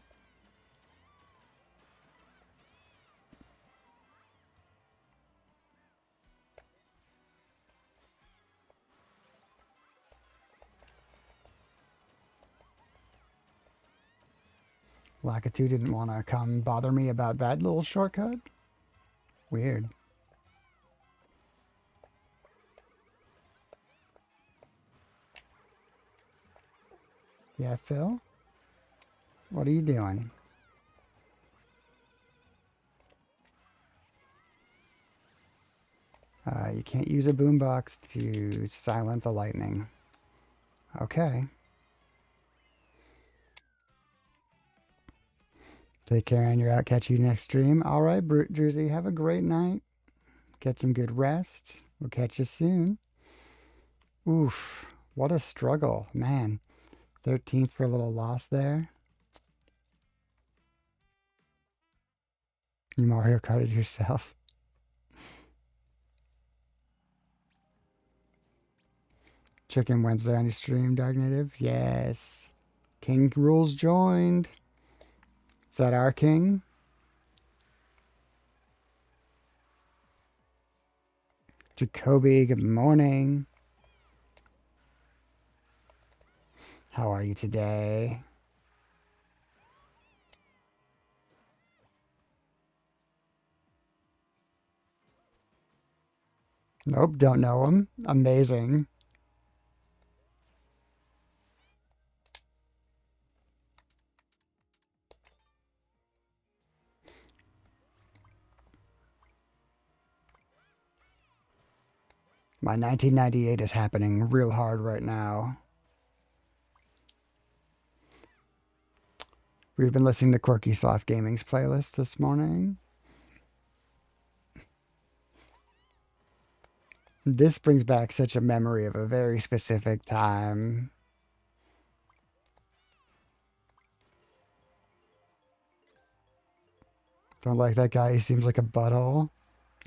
Lakitu didn't want to come bother me about that little shortcut. Weird. Yeah, Phil? What are you doing? You can't use a boombox to silence a lightning. Okay. Take care and you're out. Catch you next stream. All right, Jersey, have a great night. Get some good rest. We'll catch you soon. Oof. What a struggle. Man. 13th for a little loss there. You Mario Karted yourself. Chicken Wednesday on your stream, Dark Native? Yes. King Rules joined. Is that our king? Jacoby, good morning. How are you today? Nope, don't know him. Amazing. My 1998 is happening real hard right now. We've been listening to Quirky Sloth Gaming's playlist this morning. This brings back such a memory of a very specific time. Don't like that guy. He seems like a butthole.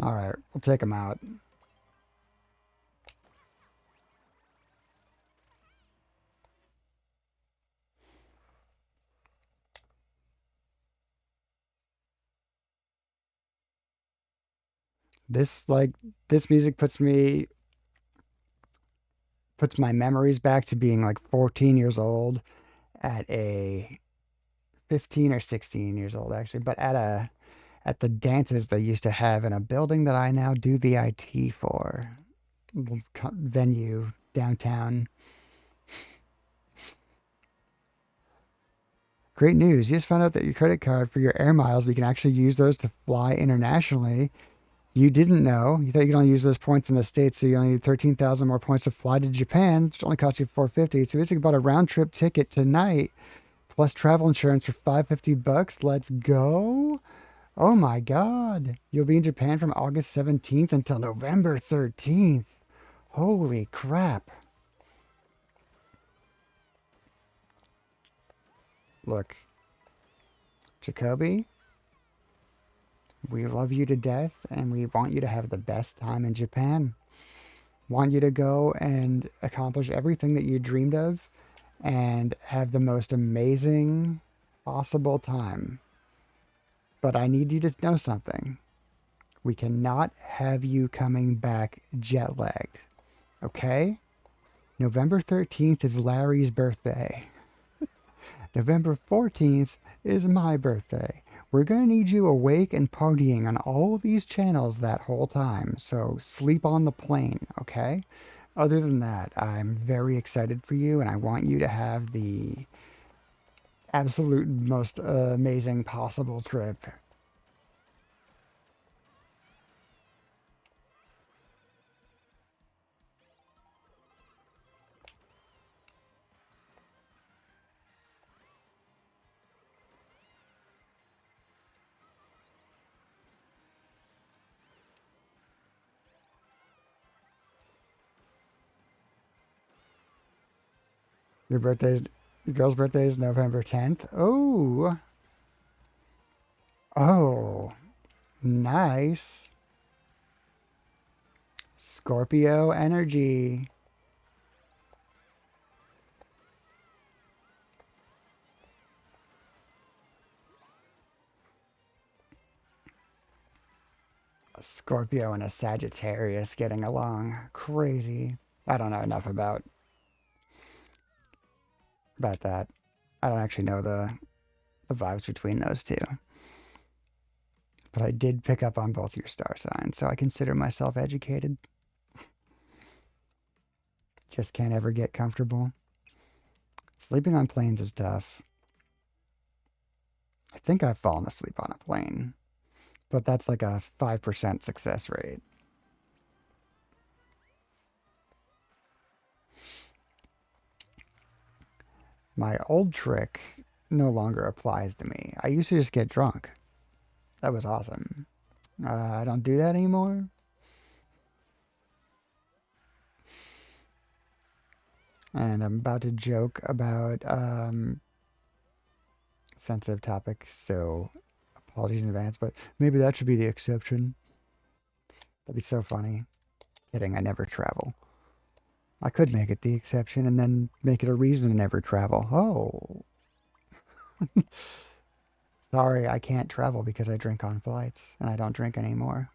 All right, we'll take him out. This like this music puts my memories back to being like 14 years old at a 15 or 16 years old actually, but at the dances they used to have in a building that I now do the IT for. Little venue downtown. Great news. You just found out that your credit card for your air miles, you can actually use those to fly internationally. You didn't know. You thought you could only use those points in the States, so you only need 13,000 more points to fly to Japan, which only cost you 450. So it's about a round trip ticket tonight, plus travel insurance for 550 bucks. Let's go. Oh my God. You'll be in Japan from August 17th until November 13th. Holy crap. Look, Jacoby, we love you to death and we want you to have the best time in Japan. Want you to go and accomplish everything that you dreamed of and have the most amazing possible time. But I need you to know something. We cannot have you coming back jet lagged. Okay? November 13th is Larry's birthday. November 14th is my birthday. We're going to need you awake and partying on all these channels that whole time. So sleep on the plane, okay? Other than that, I'm very excited for you and I want you to have the absolute most amazing possible trip. Your birthday's your girl's birthday is November 10th. Oh, oh, nice. Scorpio energy. A Scorpio and a Sagittarius getting along. Crazy. I don't know enough about that. I don't actually know the vibes between those two. But I did pick up on both your star signs, so I consider myself educated. Just can't ever get comfortable. Sleeping on planes is tough. I think I've fallen asleep on a plane, but that's like a 5% success rate. My old trick no longer applies to me. I used to just get drunk. That was awesome. I don't do that anymore. And I'm about to joke about sensitive topics, so apologies in advance, but maybe that should be the exception. That'd be so funny. Kidding, I never travel. I could make it the exception and then make it a reason to never travel. Oh, sorry, I can't travel because I drink on flights and I don't drink anymore.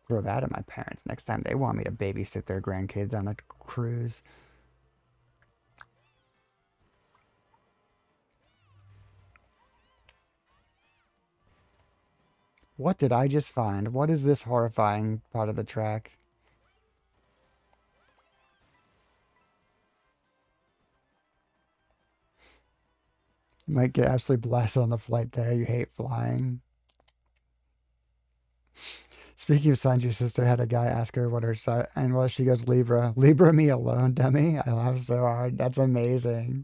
Throw that at my parents next time they want me to babysit their grandkids on a cruise. What did I just find? What is this horrifying part of the track? You might get absolutely blasted on the flight there. You hate flying. Speaking of signs, your sister had a guy ask her what her sign, and well, she goes Libra. Libra me alone, dummy. I laughed so hard. That's amazing.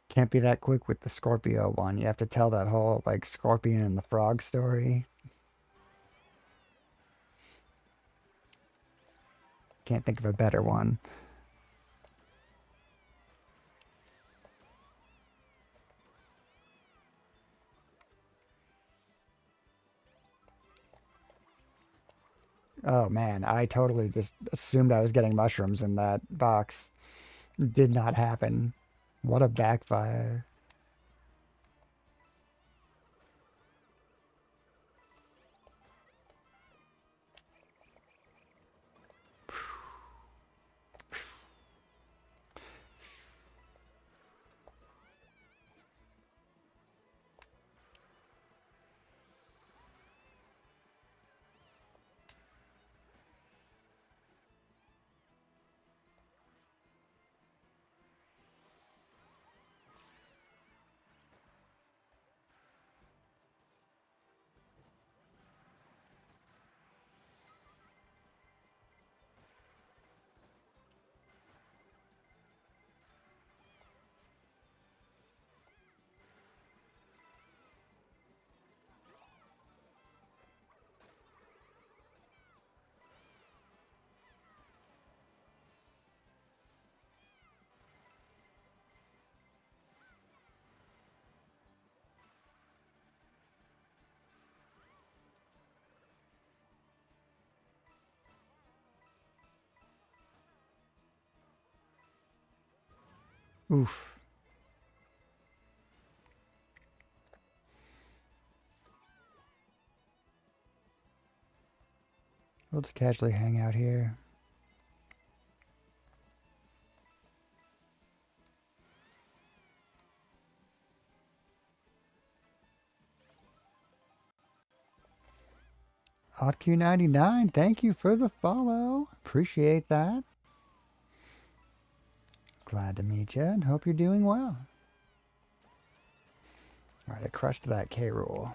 Can't be that quick with the Scorpio one. You have to tell that whole like scorpion and the frog story. Can't think of a better one. Oh man, I totally just assumed I was getting mushrooms in that box. Did not happen. What a backfire. Oof. We'll just casually hang out here. OddQ99, thank you for the follow. Appreciate that. Glad to meet you and hope you're doing well. Alright, I crushed that K rule.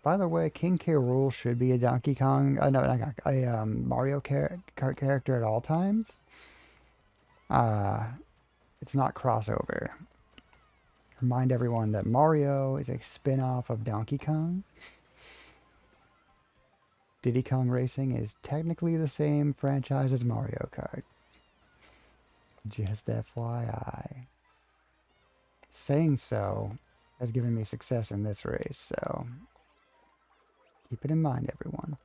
By the way, King K. Rool should be a Donkey Kong, no, not a Mario Kart character at all times. It's not crossover. Remind everyone that Mario is a spin-off of Donkey Kong. Diddy Kong Racing is technically the same franchise as Mario Kart. Just FYI. Saying so has given me success in this race, so keep it in mind, everyone.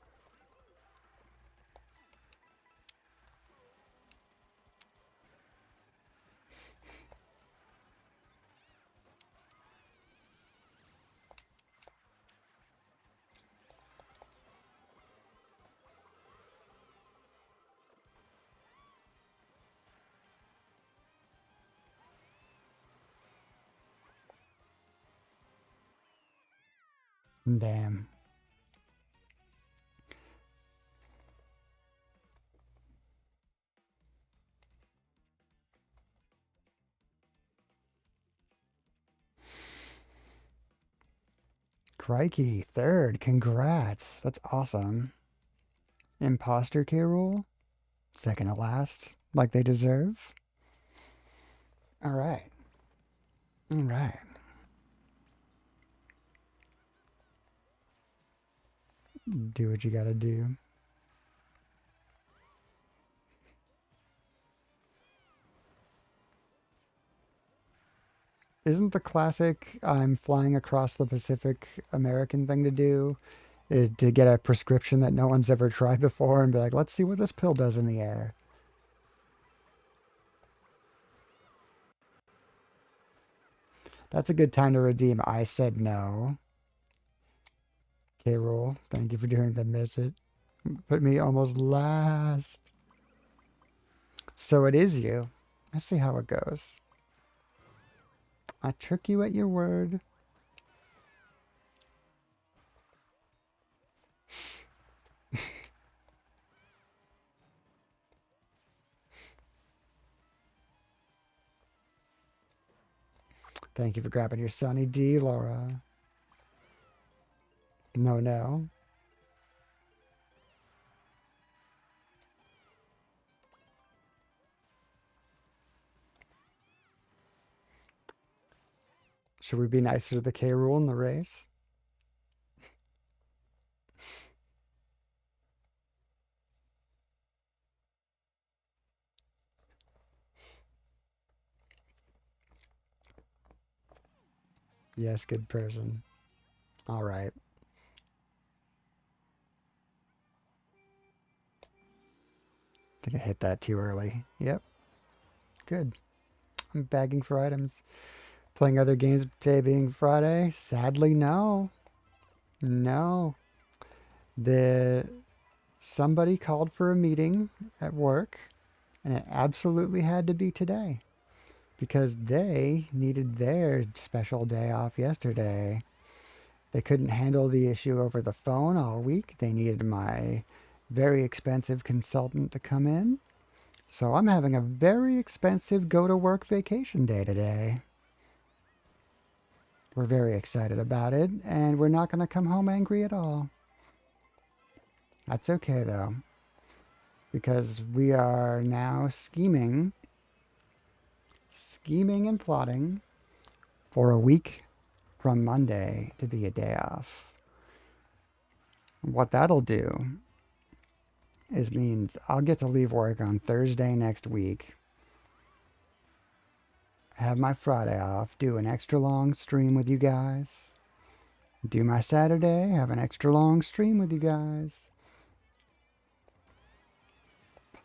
Damn. Crikey, third. Congrats. That's awesome. Imposter K. Rool. Second to last, like they deserve. All right. All right. Do what you gotta do. Isn't the classic I'm flying across the Pacific American thing to do? To get a prescription that no one's ever tried before and be like, let's see what this pill does in the air. That's a good time to redeem. I said no. K. Rool, thank you for doing the miss it. Put me almost last. So it is you. Let's see how it goes. I took you at your word. Thank you for grabbing your Sunny D, Laura. No, no. Should we be nicer to the K rule in the race? Yes, good person. All right. I think I hit that too early. Yep, good. I'm bagging for items. Playing other games today being Friday? Sadly, no. No. The somebody called for a meeting at work, and it absolutely had to be today because they needed their special day off yesterday. They couldn't handle the issue over the phone all week. They needed my very expensive consultant to come in. So I'm having a very expensive go to work vacation day today. We're very excited about it, and we're not going to come home angry at all. That's okay though, because we are now scheming and plotting for a week from Monday to be a day off. What that'll do is means I'll get to leave work on Thursday next week, have my Friday off, do an extra long stream with you guys, do my Saturday, have an extra long stream with you guys,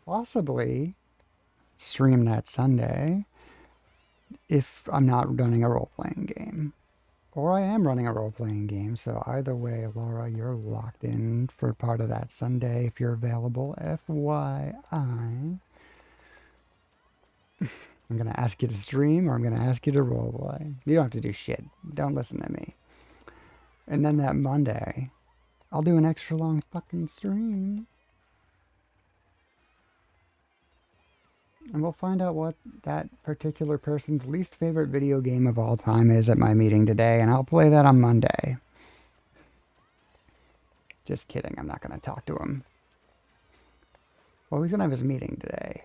possibly stream that Sunday if I'm not running a role playing game. Or I am running a role playing game, so either way, Laura, you're locked in for part of that Sunday if you're available. FYI. I'm going to ask you to stream or I'm going to ask you to role play. You don't have to do shit. Don't listen to me. And then that Monday, I'll do an extra long fucking stream. And we'll find out what that particular person's least favorite video game of all time is at my meeting today, and I'll play that on Monday. Just kidding, I'm not going to talk to him. Well, he's going to have his meeting today.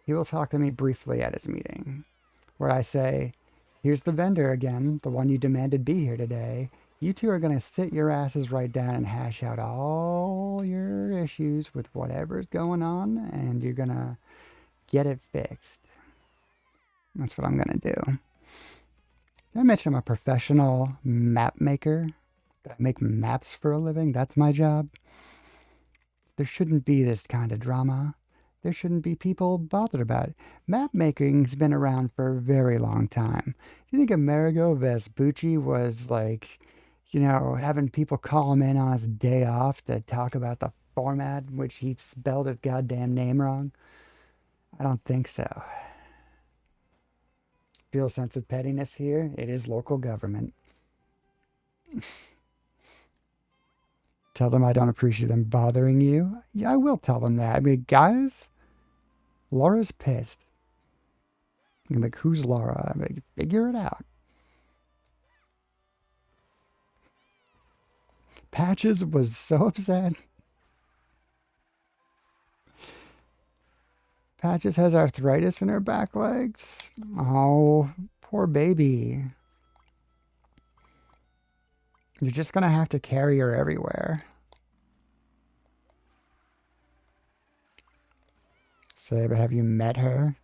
He will talk to me briefly at his meeting, where I say, here's the vendor again, the one you demanded be here today. You two are going to sit your asses right down and hash out all your issues with whatever's going on, and you're going to get it fixed. That's what I'm going to do. Did I mention I'm a professional map maker? I make maps for a living. That's my job. There shouldn't be this kind of drama. There shouldn't be people bothered about it. Map making's been around for a very long time. Do you think Amerigo Vespucci was like, having people call him in on his day off to talk about the format in which he spelled his goddamn name wrong? I don't think so. Feel a sense of pettiness here? It is local government. Tell them I don't appreciate them bothering you. Yeah, I will tell them that. I mean, guys, Laura's pissed. I'm like, who's Laura? I'm like, figure it out. Patches was so upset. Patches has arthritis in her back legs. Oh, poor baby. You're just gonna have to carry her everywhere. Say, but have you met her?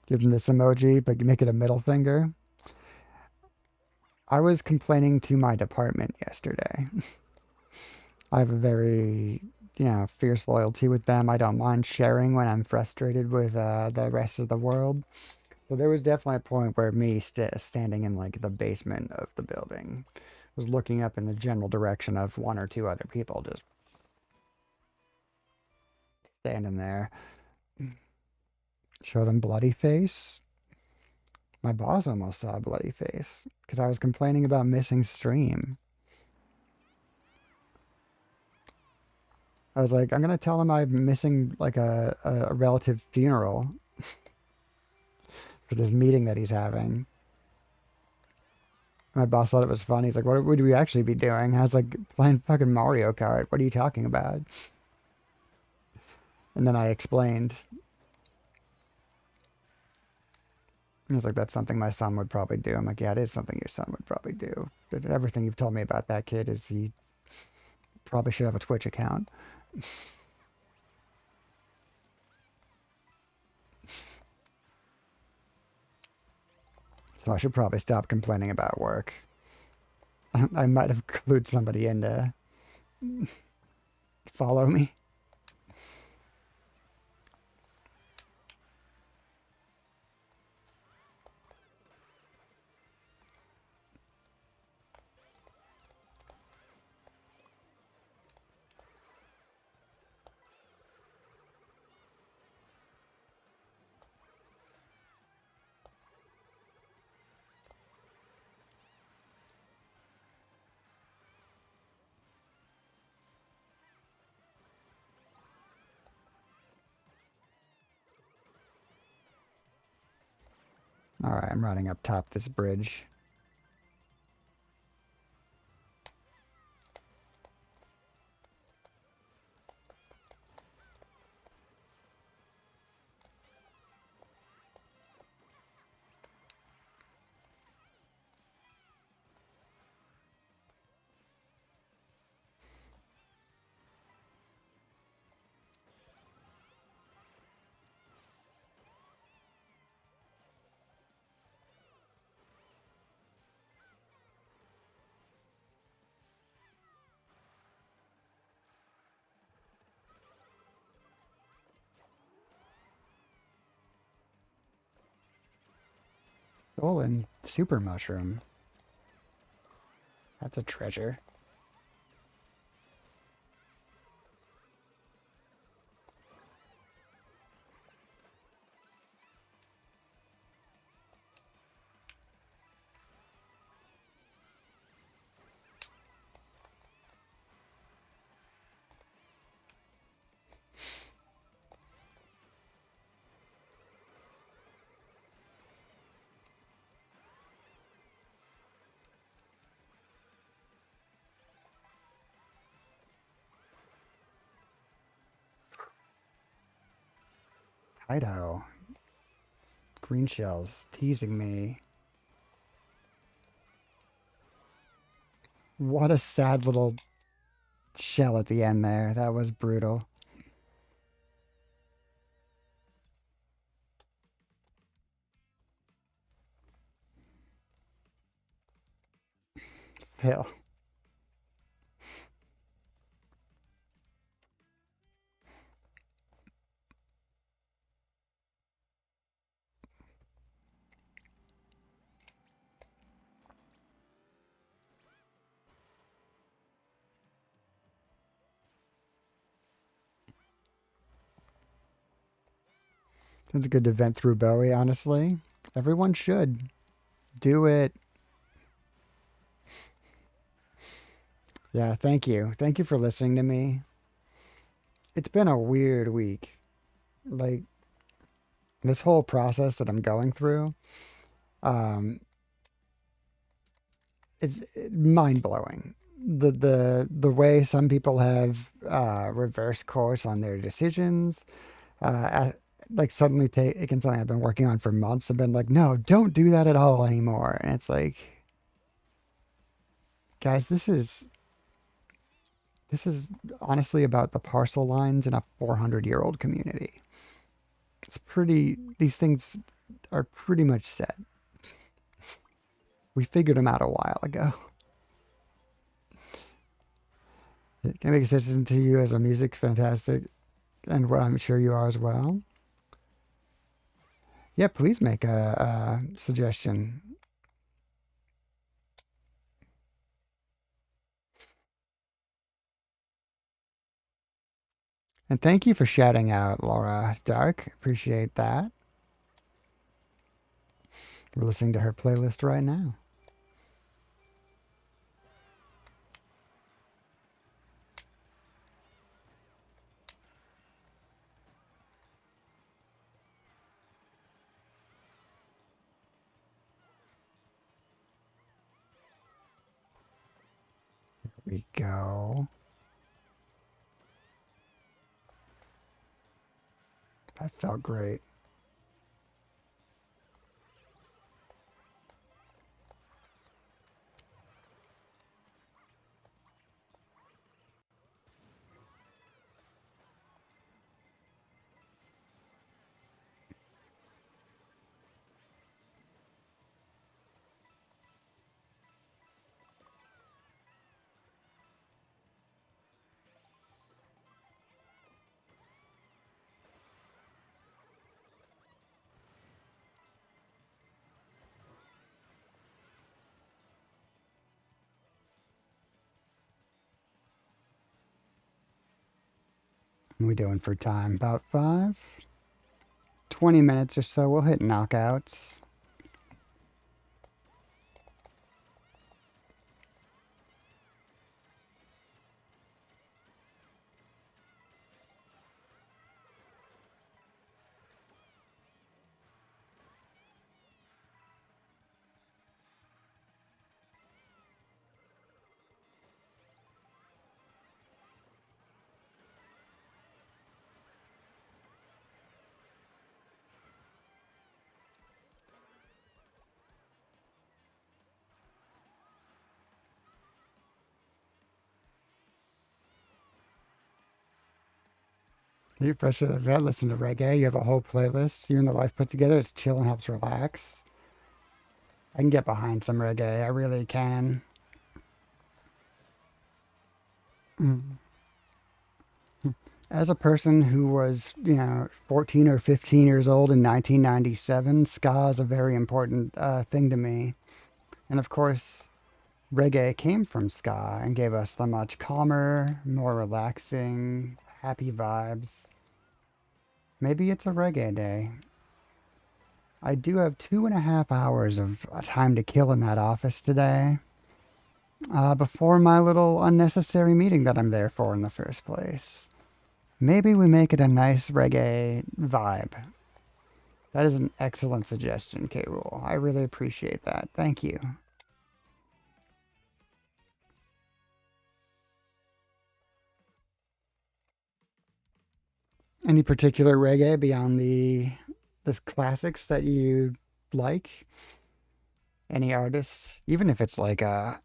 Give them this emoji, but make it a middle finger. I was complaining to my department yesterday. I have a very, fierce loyalty with them. I don't mind sharing when I'm frustrated with the rest of the world. So there was definitely a point where me standing in like the basement of the building was looking up in the general direction of one or two other people just standing there. Show them bloody face. My boss almost saw a bloody face because I was complaining about missing stream. I was like, I'm gonna tell him I'm missing like a relative funeral for this meeting that he's having. My boss thought it was funny. He's like, "What would we actually be doing?" I was like, "Playing fucking Mario Kart. What are you talking about?" And then I explained. He was like, "That's something my son would probably do." I'm like, "Yeah, it is something your son would probably do. But everything you've told me about that kid is he probably should have a Twitch account." So I should probably stop complaining about work. I might have clued somebody in to follow me. All right, I'm running up top this bridge. Stolen super mushroom. That's a treasure. Idaho. Green shells teasing me. What a sad little shell at the end there. That was brutal. Phil. It's good to vent through Bowie, honestly. Everyone should. Do it. Yeah, thank you. Thank you for listening to me. It's been a weird week. Like, this whole process that I'm going through, um, it's mind blowing. The way some people have reverse course on their decisions, like suddenly taking something I've been working on for months and been like, no, don't do that at all anymore. And it's like, guys, this is honestly about the parcel lines in a 400-year-old community. It's pretty. These things are pretty much set. We figured them out a while ago. Can I make a suggestion to you as a music fantastic? And well, I'm sure you are as well. Yeah, please make a suggestion. And thank you for shouting out Laura Dark. Appreciate that. We're listening to her playlist right now. we go. That felt great. What are we doing for time? About 20 minutes or so. We'll hit knockouts. You pressure like that, listen to reggae. You have a whole playlist you and the wife put together. It's chill and helps relax. I can get behind some reggae. I really can. Mm. As a person who was, 14 or 15 years old in 1997, ska is a very important thing to me. And of course, reggae came from ska and gave us the much calmer, more relaxing, happy vibes. Maybe it's a reggae day. I do have 2.5 hours of time to kill in that office today, before my little unnecessary meeting that I'm there for in the first place. Maybe we make it a nice reggae vibe. That is an excellent suggestion, K. Rule. I really appreciate that. Thank you. Any particular reggae beyond the classics that you like? Any artists? Even if it's like a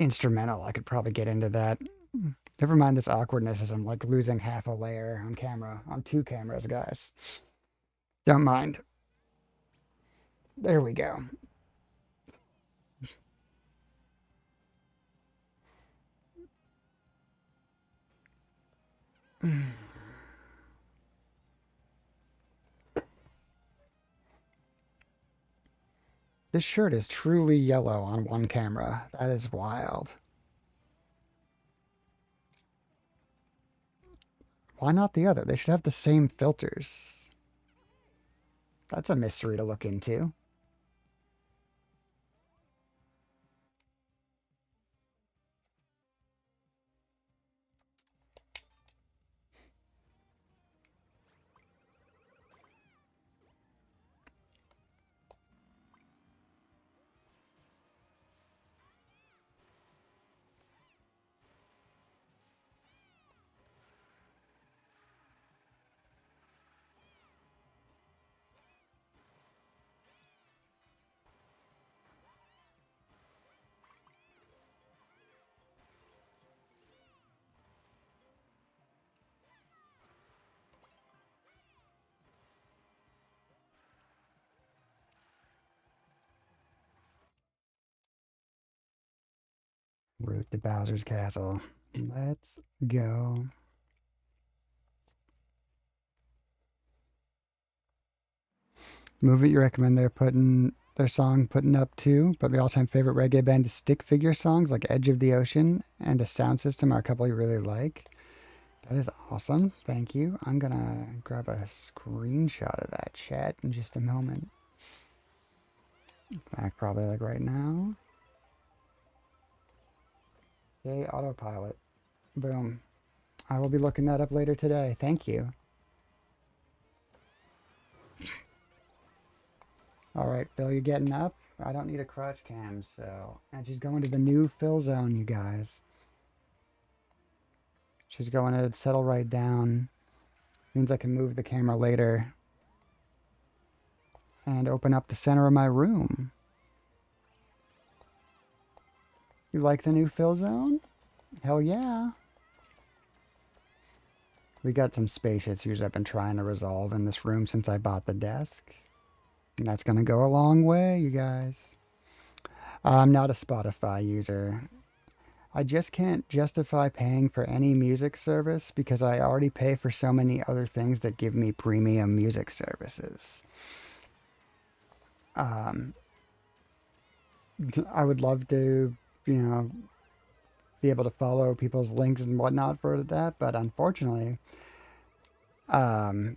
instrumental, I could probably get into that. Never mind this awkwardness as I'm like losing half a layer on camera, on two cameras, guys. Don't mind. There we go. This shirt is truly yellow on one camera. That is wild. Why not the other? They should have the same filters. That's a mystery to look into. Route to Bowser's Castle. Let's go. Movie you recommend they're putting their song putting up too, but my all-time favorite reggae band is stick figure songs like Edge of the Ocean and a sound system are a couple you really like. That is awesome. Thank you. I'm gonna grab a screenshot of that chat in just a moment. In fact, probably like right now. Yay, autopilot. Boom. I will be looking that up later today. Thank you. All right, Phil, you getting up? I don't need a crutch cam, so. And she's going to the new fill zone, you guys. She's going to settle right down. Means I can move the camera later and open up the center of my room. You like the new fill zone? Hell yeah. We got some space issues I've been trying to resolve in this room since I bought the desk. And that's going to go a long way, you guys. I'm not a Spotify user. I just can't justify paying for any music service because I already pay for so many other things that give me premium music services. Um, I would love to, you know, be able to follow people's links and whatnot for that, but unfortunately, um,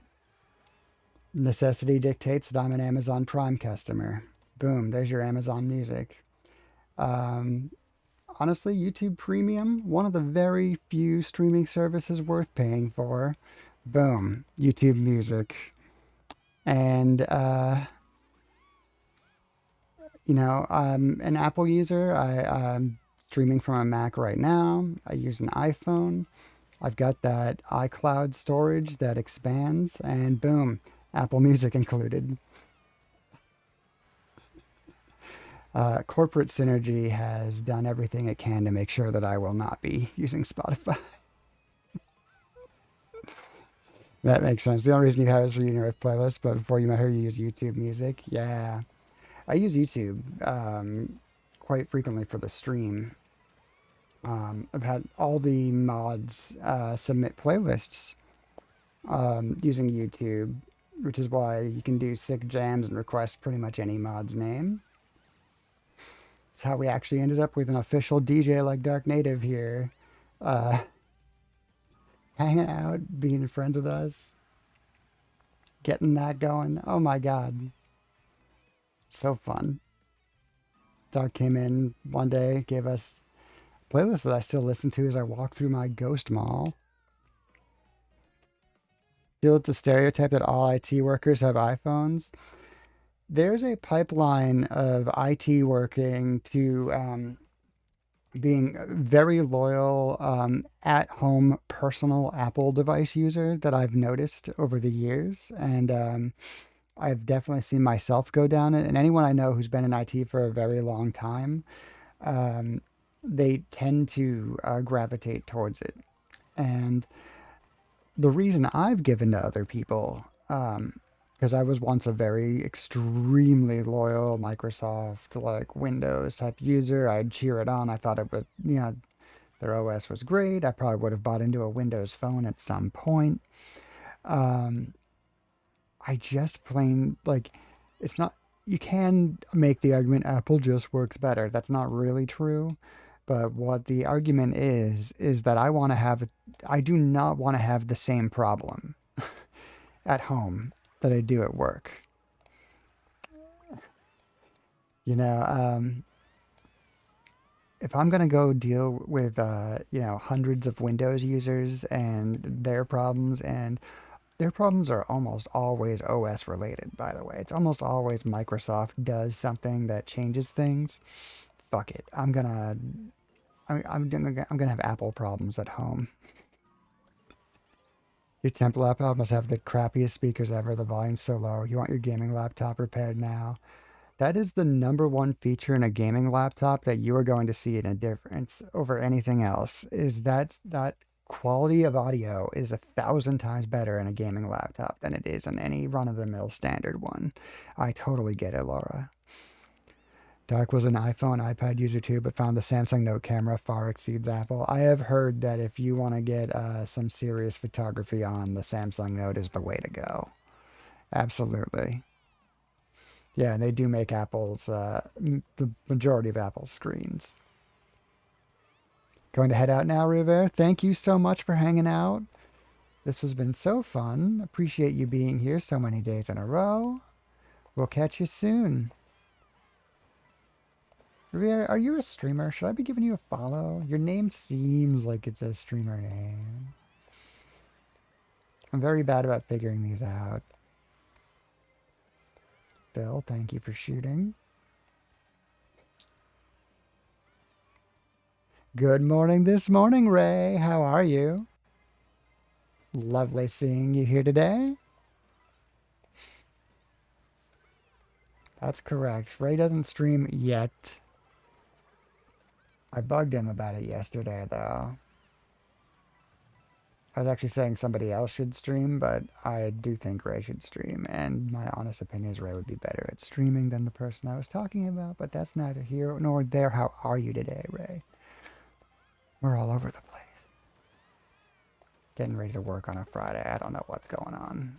necessity dictates that I'm an Amazon Prime customer. Boom, there's your Amazon Music. Um, Honestly, YouTube Premium, one of the very few streaming services worth paying for. Boom, YouTube Music. And, I'm an Apple user. I'm streaming from a Mac right now. I use an iPhone. I've got that iCloud storage that expands, and boom, Apple Music included. Corporate Synergy has done everything it can to make sure that I will not be using Spotify. That makes sense. The only reason you have is for your playlist, but before you met her, you use YouTube Music. Yeah, I use YouTube quite frequently for the stream. I've had all the mods submit playlists using YouTube, which is why you can do sick jams and request pretty much any mod's name. It's how we actually ended up with an official DJ like Dark Native here, uh, hanging out, being friends with us, getting that going. Oh my God, so fun. Dark came in one day, gave us a playlist that I still listen to as I walk through my ghost mall. Feel it's a stereotype that all IT workers have iPhones. There's a pipeline of IT working to being a very loyal at home personal Apple device user that I've noticed over the years. And I've definitely seen myself go down it. And anyone I know who's been in IT for a very long time, um, they tend to gravitate towards it. And the reason I've given to other people, because I was once a very extremely loyal Microsoft, like Windows type user. I'd cheer it on. I thought it was, their OS was great. I probably would have bought into a Windows phone at some point. Um, I just plain like it's not. You can make the argument Apple just works better. That's not really true. But what the argument is that I do not want to have the same problem at home that I do at work. You know, if I'm gonna go deal with hundreds of Windows users and their problems are almost always OS related. By the way, it's almost always Microsoft does something that changes things. Fuck it, I'm gonna have Apple problems at home. Your temp laptop must have the crappiest speakers ever. The volume's so low. You want your gaming laptop repaired now. That is the number one feature in a gaming laptop that you are going to see in a difference over anything else. Is that quality of audio is 1,000 times better in a gaming laptop than it is in any run-of-the-mill standard one. I totally get it, Laura. Dark was an iPhone, iPad user too, but found the Samsung Note camera far exceeds Apple. I have heard that if you want to get some serious photography on, the Samsung Note is the way to go. Absolutely. Yeah, they do make the majority of Apple's screens. Going to head out now, Rivera. Thank you so much for hanging out. This has been so fun. Appreciate you being here so many days in a row. We'll catch you soon. Rivera, are you a streamer? Should I be giving you a follow? Your name seems like it's a streamer name. I'm very bad about figuring these out. Bill, thank you for shooting. Good morning this morning, Ray. How are you? Lovely seeing you here today. That's correct. Ray doesn't stream yet. I bugged him about it yesterday, though. I was actually saying somebody else should stream, but I do think Ray should stream, and my honest opinion is Ray would be better at streaming than the person I was talking about, but that's neither here nor there. How are you today, Ray? We're all over the place. Getting ready to work on a Friday. I don't know what's going on.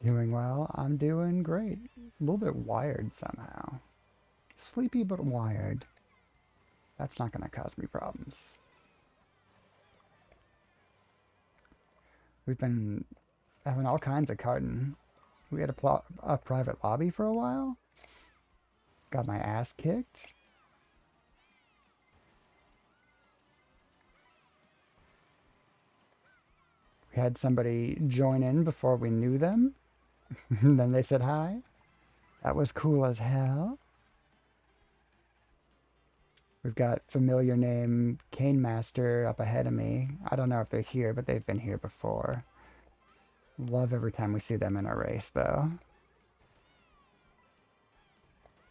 Doing well. I'm doing great. A little bit wired somehow. Sleepy but wired. That's not going to cause me problems. We've been having all kinds of carting. We had a private lobby for a while. Got my ass kicked. We had somebody join in before we knew them. Then they said hi. That was cool as hell. We've got familiar name Cane Master up ahead of me. I don't know if they're here, but they've been here before. Love every time we see them in a race, though.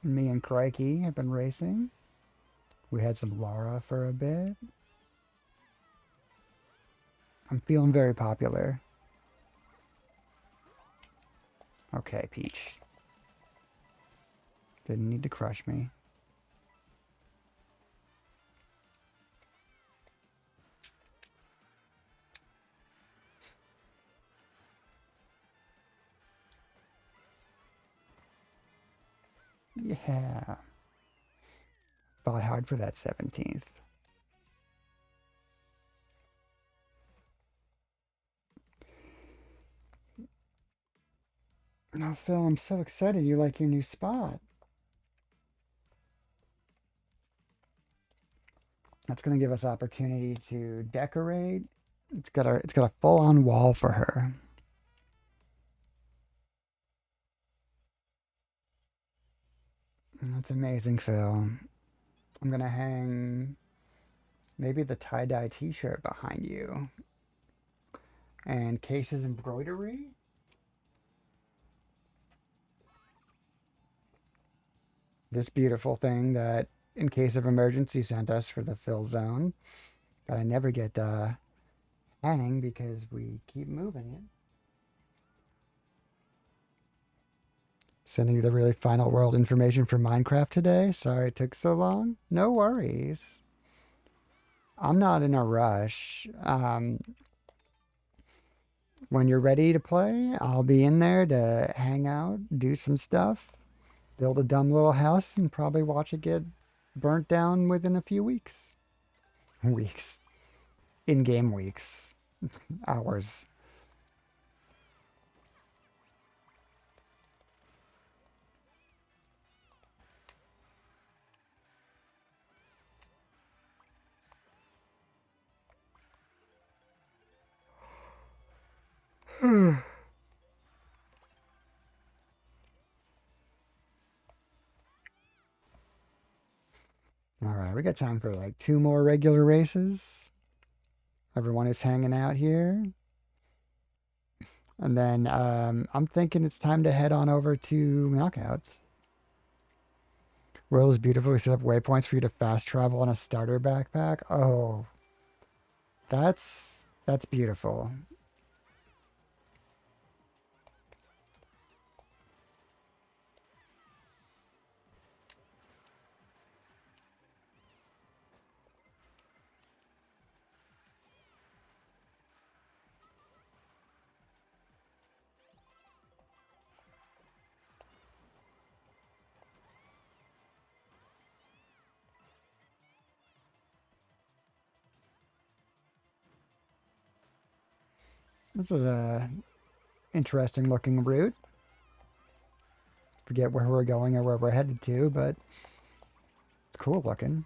Me and Crikey have been racing. We had some Laura for a bit. I'm feeling very popular. Okay, Peach. Didn't need to crush me. Yeah. Fought hard for that 17th. Oh, Phil, I'm so excited you like your new spot. That's going to give us opportunity to decorate. It's got a full-on wall for her. That's amazing, Phil. I'm going to hang maybe the tie-dye t-shirt behind you. And Case's embroidery. This beautiful thing that in case of emergency sent us for the Phil zone that I never get hang because we keep moving it. Sending you the really final world information for Minecraft today. Sorry it took so long. No worries. I'm not in a rush. When you're ready to play, I'll be in there to hang out, do some stuff, build a dumb little house, and probably watch it get burnt down within a few weeks. Weeks. In-game weeks. Hours. All right, we got time for like 2 more regular races. Everyone is hanging out here. And then I'm thinking it's time to head on over to knockouts. World is beautiful. We set up waypoints for you to fast travel on a starter backpack. Oh, that's beautiful. This is a interesting looking route. Forget where we're going or where we're headed to, but it's cool looking.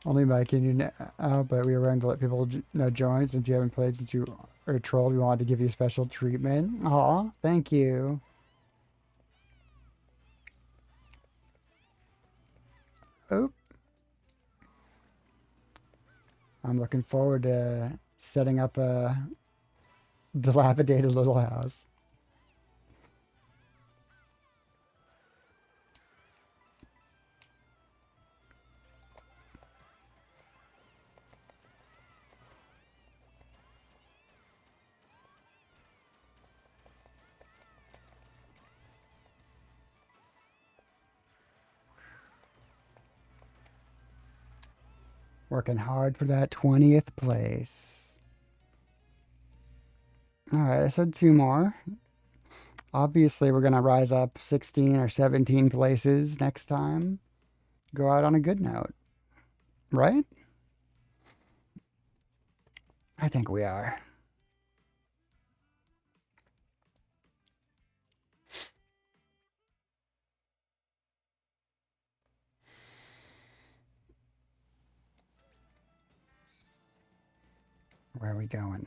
Only miking you now, but we were willing to let people know join since you haven't played since you are trolled. We wanted to give you special treatment. Aw, thank you. Oh, I'm looking forward to setting up a dilapidated little house. Working hard for that 20th place. All right, I said two more. Obviously, we're going to rise up 16 or 17 places next time. Go out on a good note, right? I think we are. Where are we going?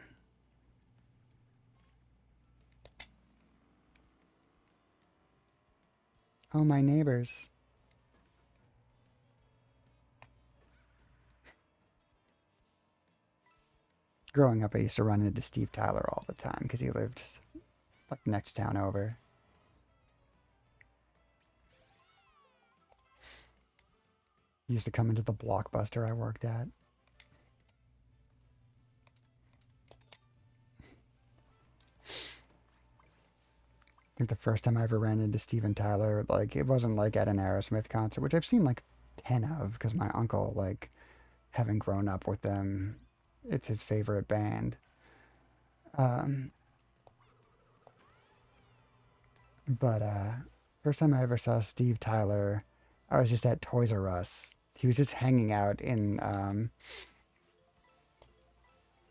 Oh, my neighbors. Growing up, I used to run into Steve Tyler all the time because he lived like next town over. He used to come into the Blockbuster I worked at. I think the first time I ever ran into Steven Tyler, like it wasn't like at an Aerosmith concert, which I've seen like 10 of because my uncle, like having grown up with them, it's his favorite band. Um, but first time I ever saw Steve Tyler, I was just at Toys R Us. He was just hanging out in,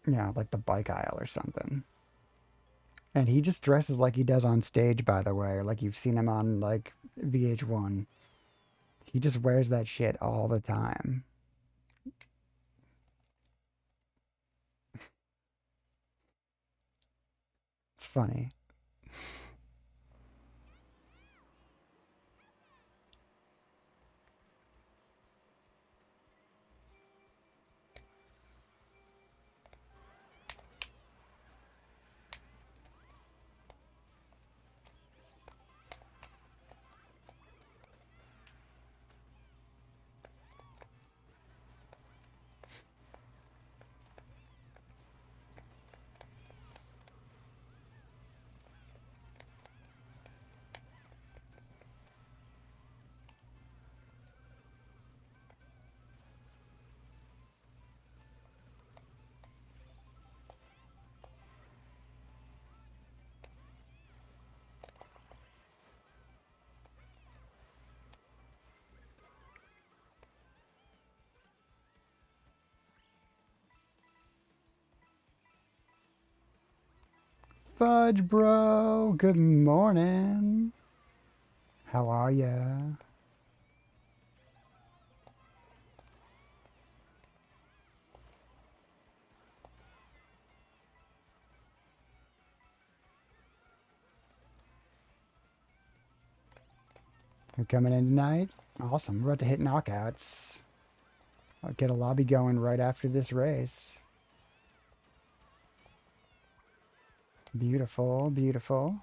yeah, like the bike aisle or something. And he just dresses like he does on stage, by the way, or like you've seen him on like VH1. He just wears that shit all the time. It's funny. Fudge, bro. Good morning. How are ya? You're coming in tonight? Awesome. We're about to hit knockouts. I'll get a lobby going right after this race. Beautiful, beautiful.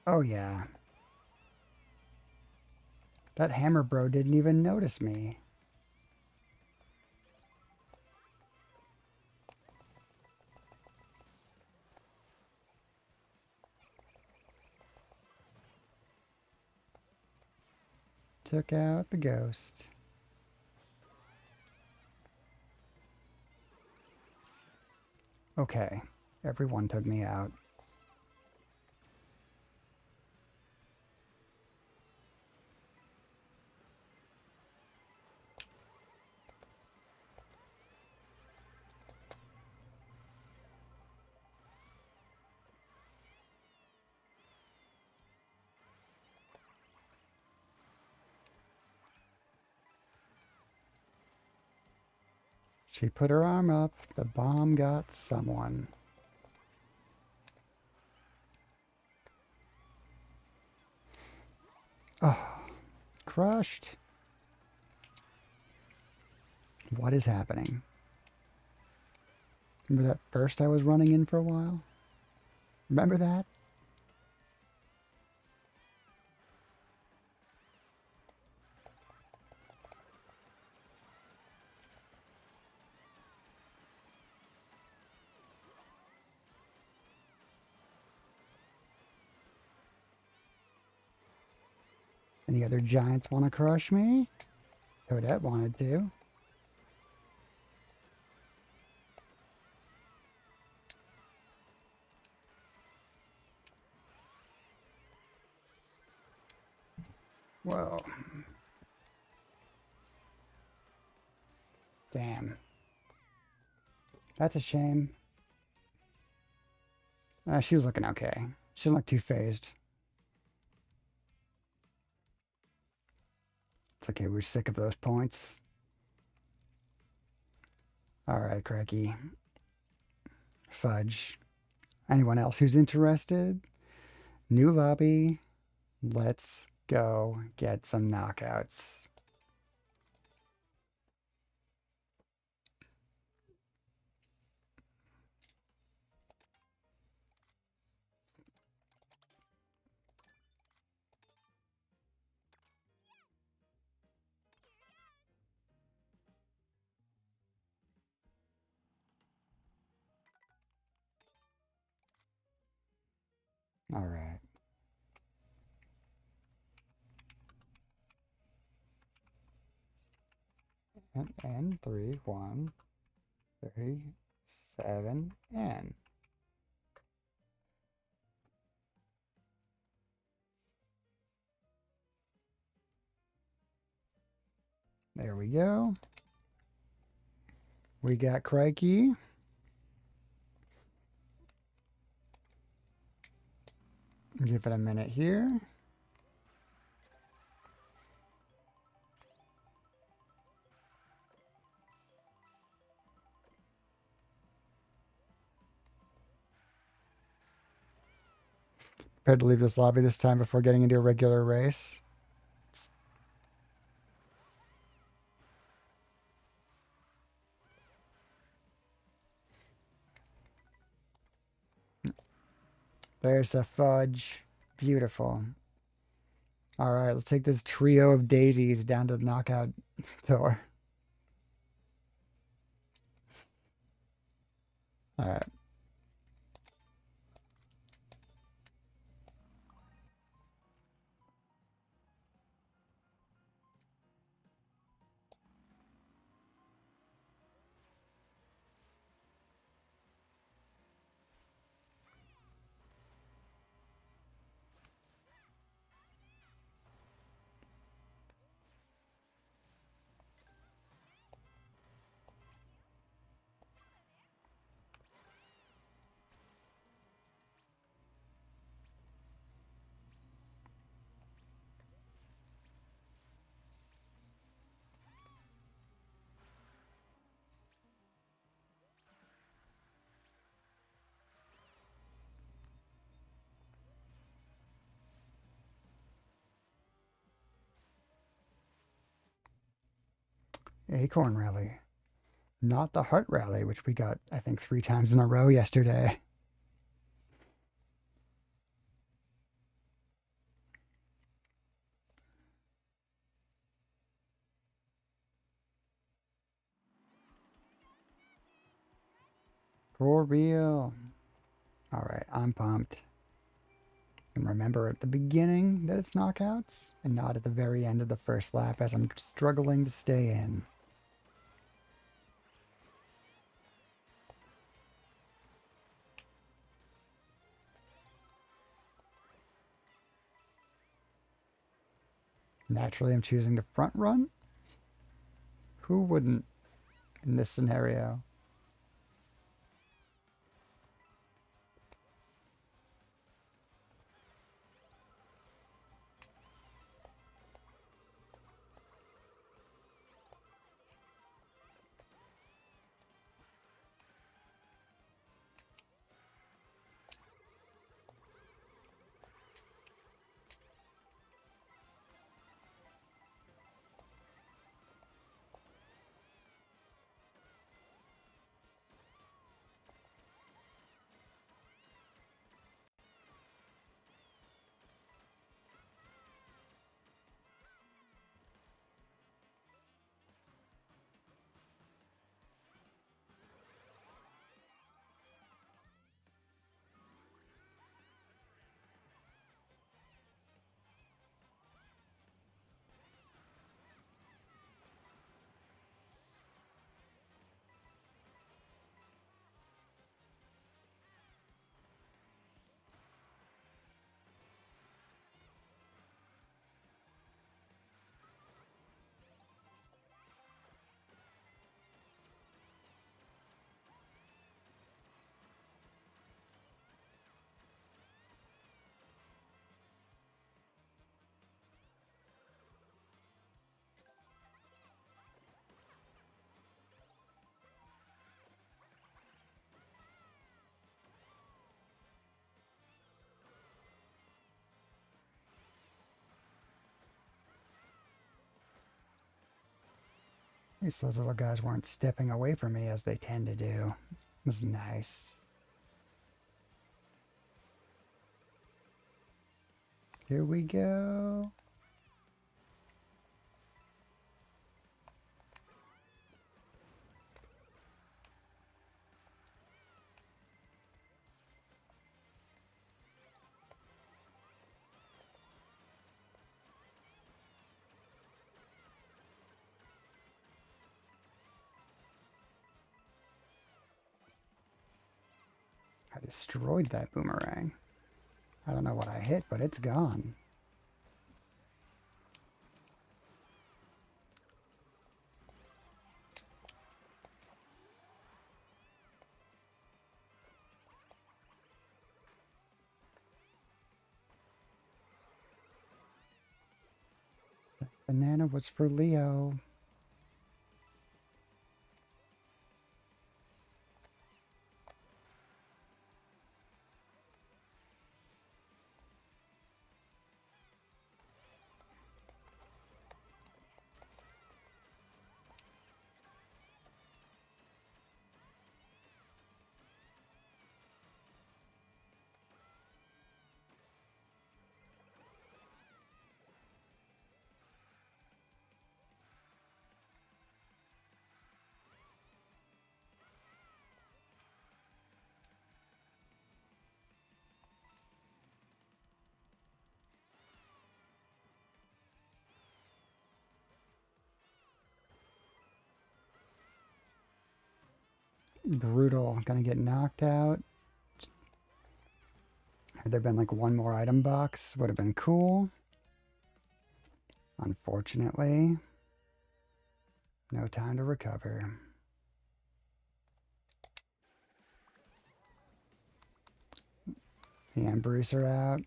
Oh, yeah. That hammer bro didn't even notice me. Took out the ghost. Okay, everyone took me out. She put her arm up. The bomb got someone. Oh, crushed. What is happening? Remember that burst I was running in for a while? Remember that? Any other giants want to crush me? Toadette wanted to. Whoa. Damn. That's a shame. She's looking okay. She doesn't look too phased. It's okay, we're sick of those points. Alright, Cracky. Fudge. Anyone else who's interested? New lobby. Let's go get some knockouts. Alright. And N3, 1, 37, N. There we go. We got Crikey. Give it a minute here. Prepared to leave this lobby this time before getting into a regular race. There's a Fudge. Beautiful. Alright, let's take this trio of daisies down to the knockout door. Alright. Acorn Rally. Not the Heart Rally, which we got, I think, 3 times in a row yesterday. For real. Alright, I'm pumped. And remember at the beginning that it's knockouts, and not at the very end of the first lap as I'm struggling to stay in. Naturally, I'm choosing to front run. Who wouldn't in this scenario? At least those little guys weren't stepping away from me as they tend to do. It was nice. Here we go. I destroyed that boomerang. I don't know what I hit, but it's gone. Banana was for Leo. Brutal. Gonna get knocked out. Had there been like one more item box, would have been cool. Unfortunately, no time to recover. Hand Bruiser out.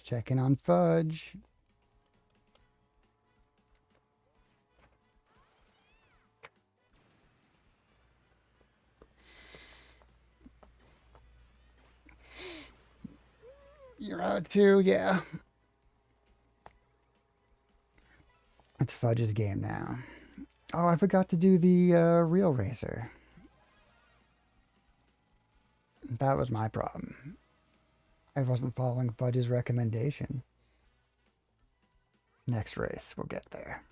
Checking on Fudge. You're out too, yeah. It's Fudge's game now. Oh, I forgot to do the real racer. That was my problem. I wasn't following Fudge's recommendation. Next race, we'll get there.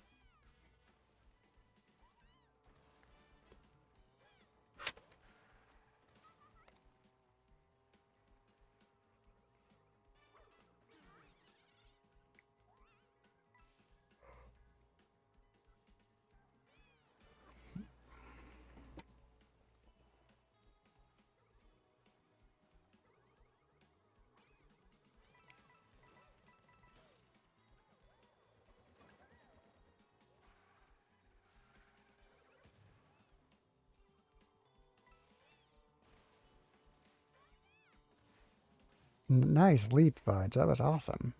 Nice leap, Fudge. That was awesome.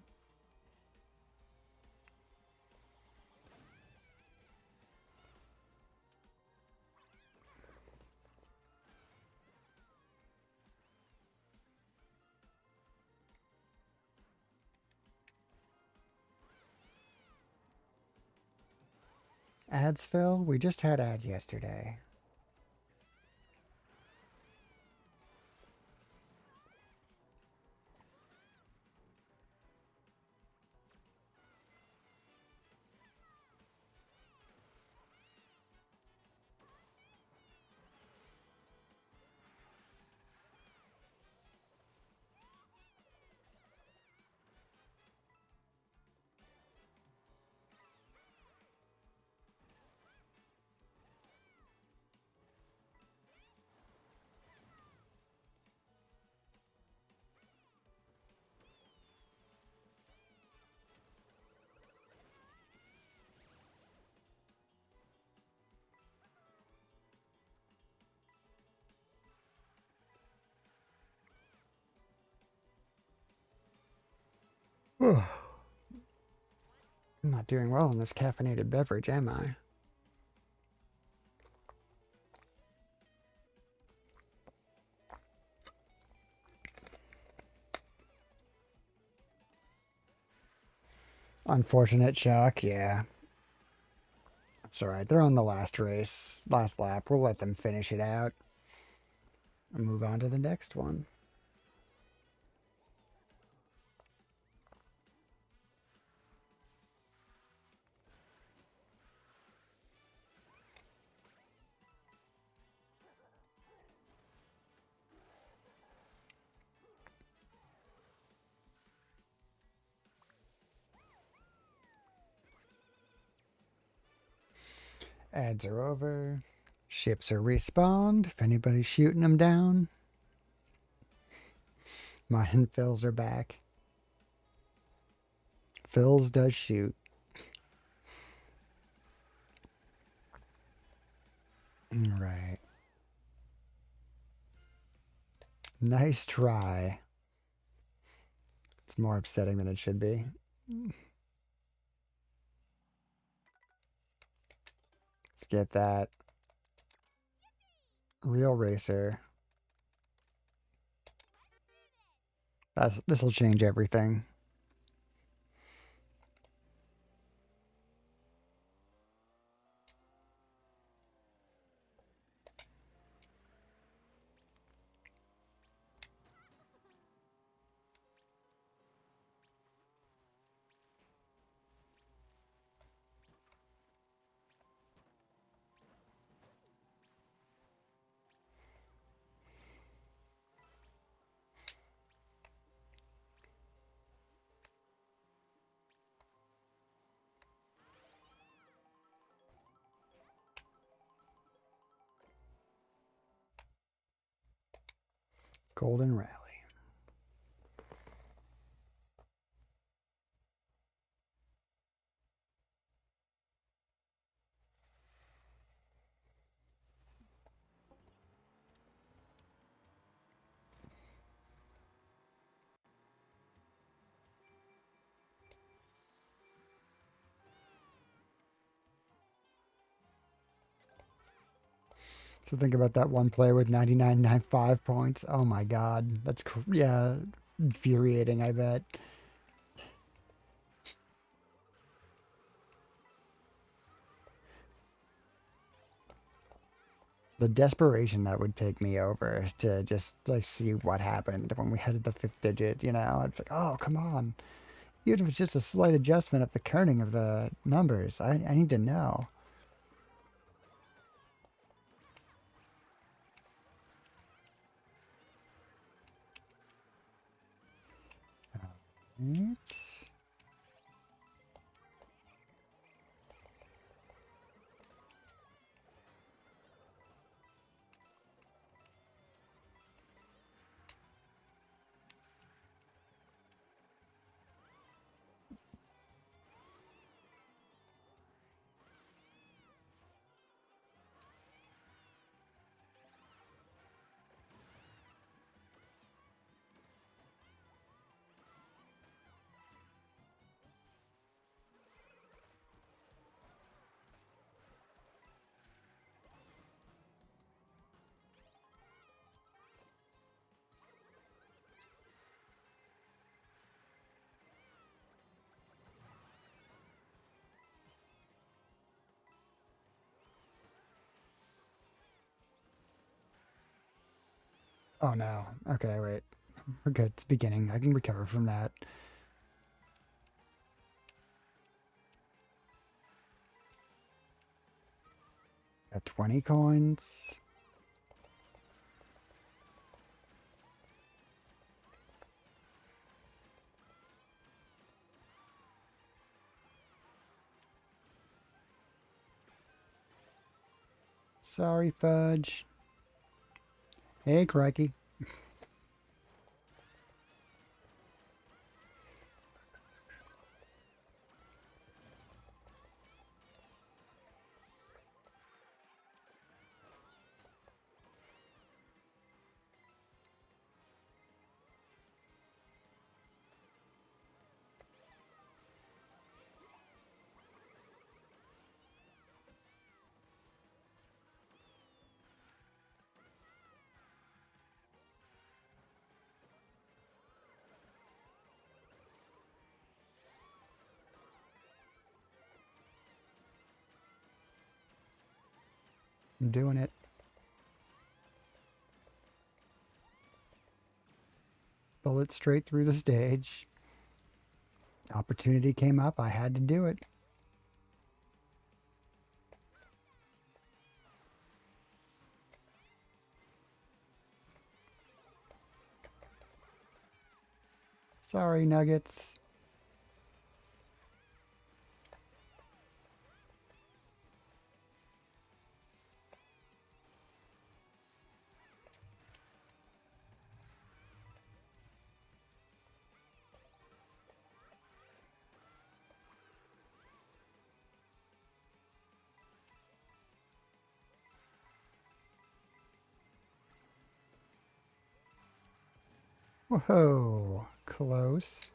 Ads, Phil? We just had ads yesterday. I'm not doing well in this caffeinated beverage, am I? Unfortunate Chuck, yeah. That's alright. They're on the last race, last lap. We'll let them finish it out and move on to the next one. Ads are over. Ships are respawned. If anybody's shooting them down, mine and Phil's are back. Phil's does shoot. Alright. Nice try. It's more upsetting than it should be. Let's get that. Real racer. This'll change everything. Golden Rally. So think about that one player with 99.95 points. Oh my god. That's, yeah, infuriating, I bet. The desperation that would take me over to just like see what happened when we had the fifth digit, you know? I'd be like, oh, come on. Even if it's just a slight adjustment of the kerning of the numbers, I need to know. Right. Oh no. Okay, wait. We're good. It's beginning. I can recover from that. Got 20 coins. Sorry, Fudge. Hey, crikey. I'm doing it. Bullet straight through the stage. Opportunity came up. I had to do it. Sorry, Nuggets. Whoa. Close.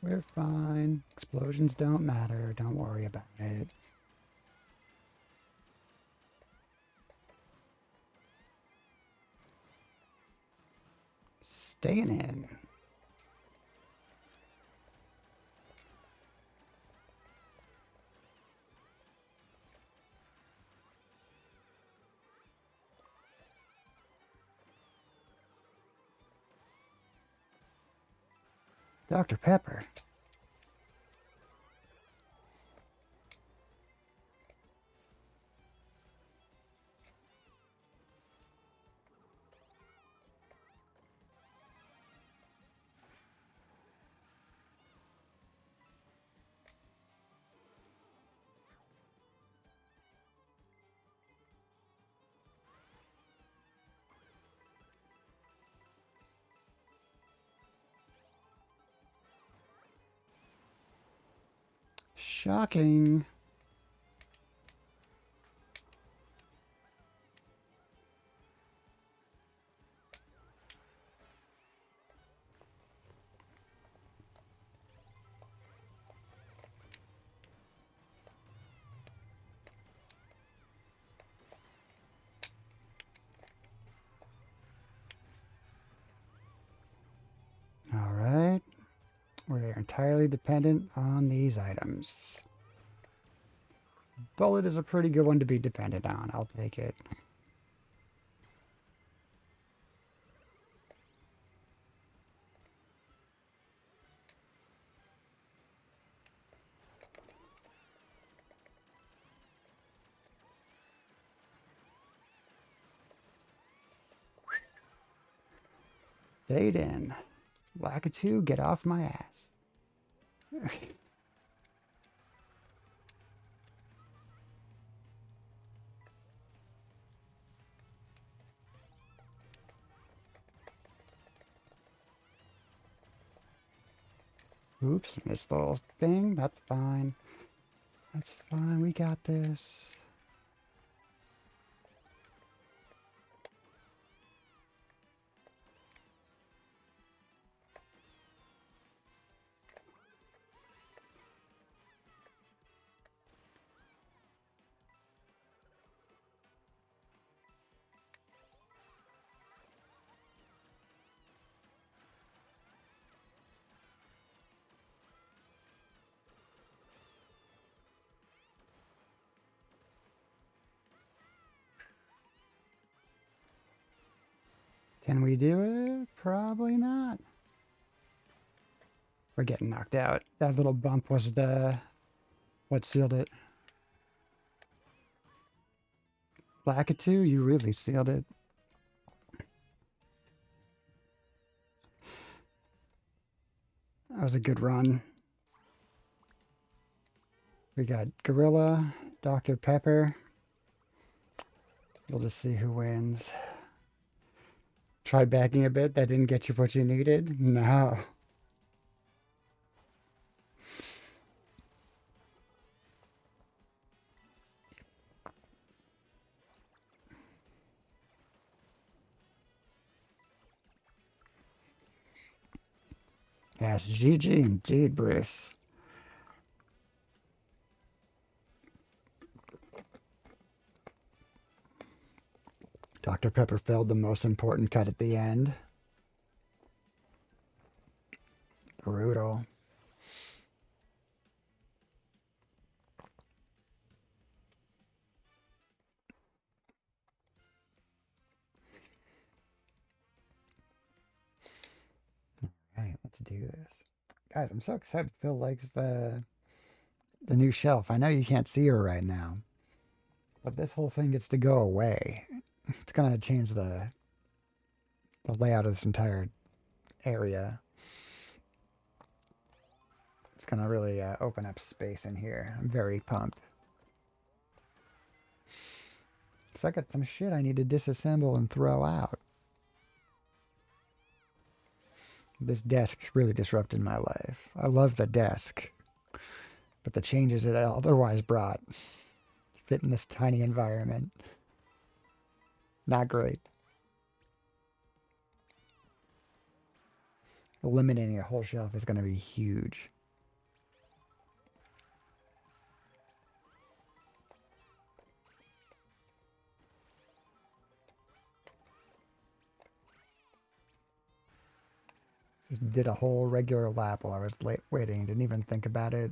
We're fine. Explosions don't matter. Don't worry about it. Staying in. Dr. Pepper. Shocking. All right. We're entirely dependent on these items. Bullet is a pretty good one to be dependent on. I'll take it. Stayed in. Lakitu, get off my ass. Oops, missed the little thing. That's fine. That's fine. We got this. Can we do it? Probably not. We're getting knocked out. That little bump was what sealed it. Blackatoo, you really sealed it. That was a good run. We got Gorilla, Dr. Pepper. We'll just see who wins. Tried backing a bit. That didn't get you what you needed? No. Yes, GG indeed, Bruce. Dr. Pepper failed the most important cut at the end. Brutal. Alright, let's do this. Guys, I'm so excited. Phil likes the new shelf. I know you can't see her right now, but this whole thing gets to go away. It's gonna change the layout of this entire area. It's gonna really open up space in here. I'm very pumped. So I got some shit I need to disassemble and throw out. This desk really disrupted my life. I love the desk, but the changes it otherwise brought fit in this tiny environment. Not great. Eliminating a whole shelf is going to be huge. Just did a whole regular lap while I was waiting. Didn't even think about it.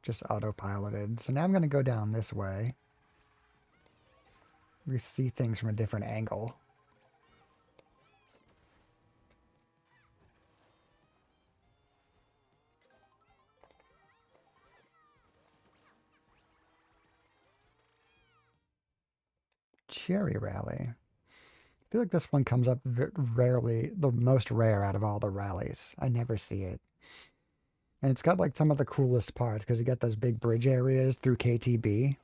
Just autopiloted. So now I'm going to go down this way. We see things from a different angle. Cherry Rally. I feel like this one comes up rarely, the most rare out of all the rallies. I never see it. And it's got like some of the coolest parts because you get those big bridge areas through KTB.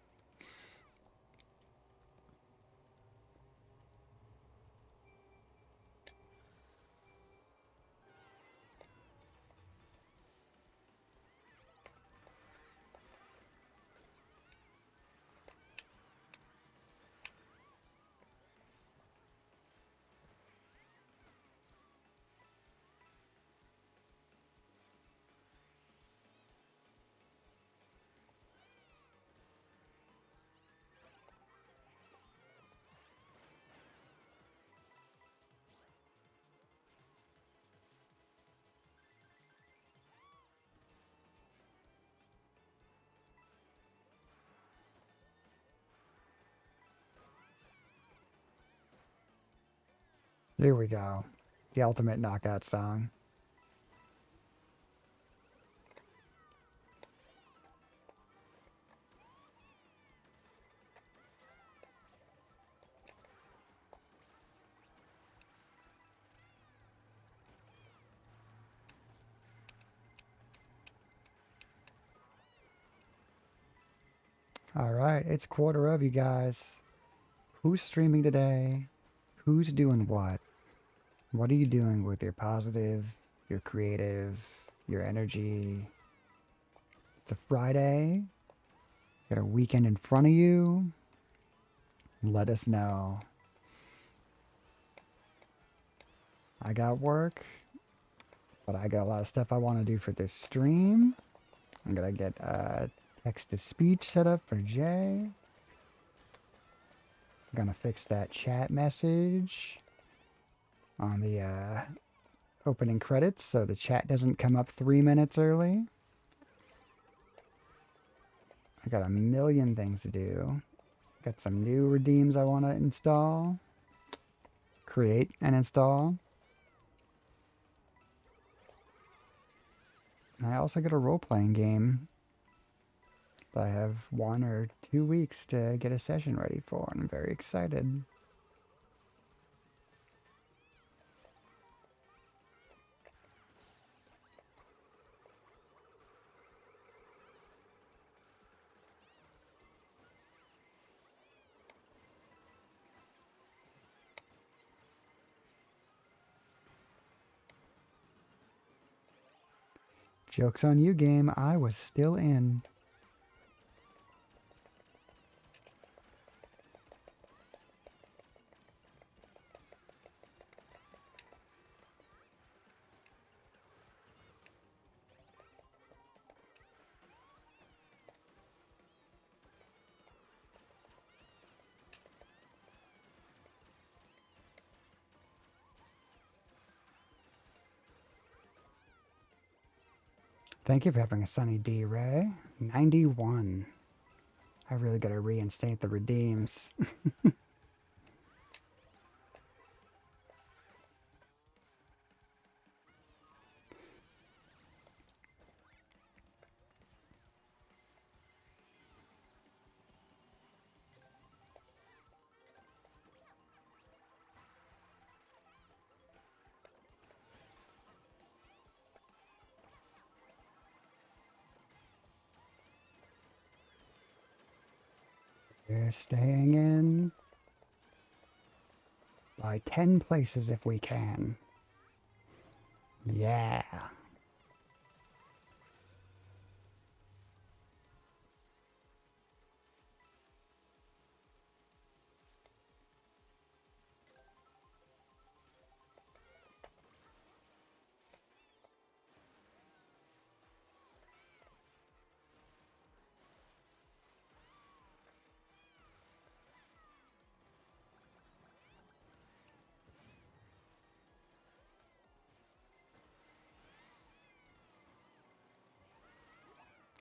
Here we go. The ultimate knockout song. All right, it's quarter of, you guys. Who's streaming today? Who's doing what? What are you doing with your positive, your creative, your energy? It's a Friday. Got a weekend in front of you. Let us know. I got work, but I got a lot of stuff I want to do for this stream. I'm gonna get text-to-speech set up for Jay. I'm gonna fix that chat message on the opening credits so the chat doesn't come up 3 minutes early. I got a million things to do. Got some new redeems I want to install. create and install. I also get a role-playing game that I have 1 or 2 weeks to get a session ready for, and I'm very excited. Joke's on you, game. I was still in. Thank you for having a sunny D, Ray. 91. I really gotta reinstate the redeems. We're staying in by 10 places if we can. Yeah.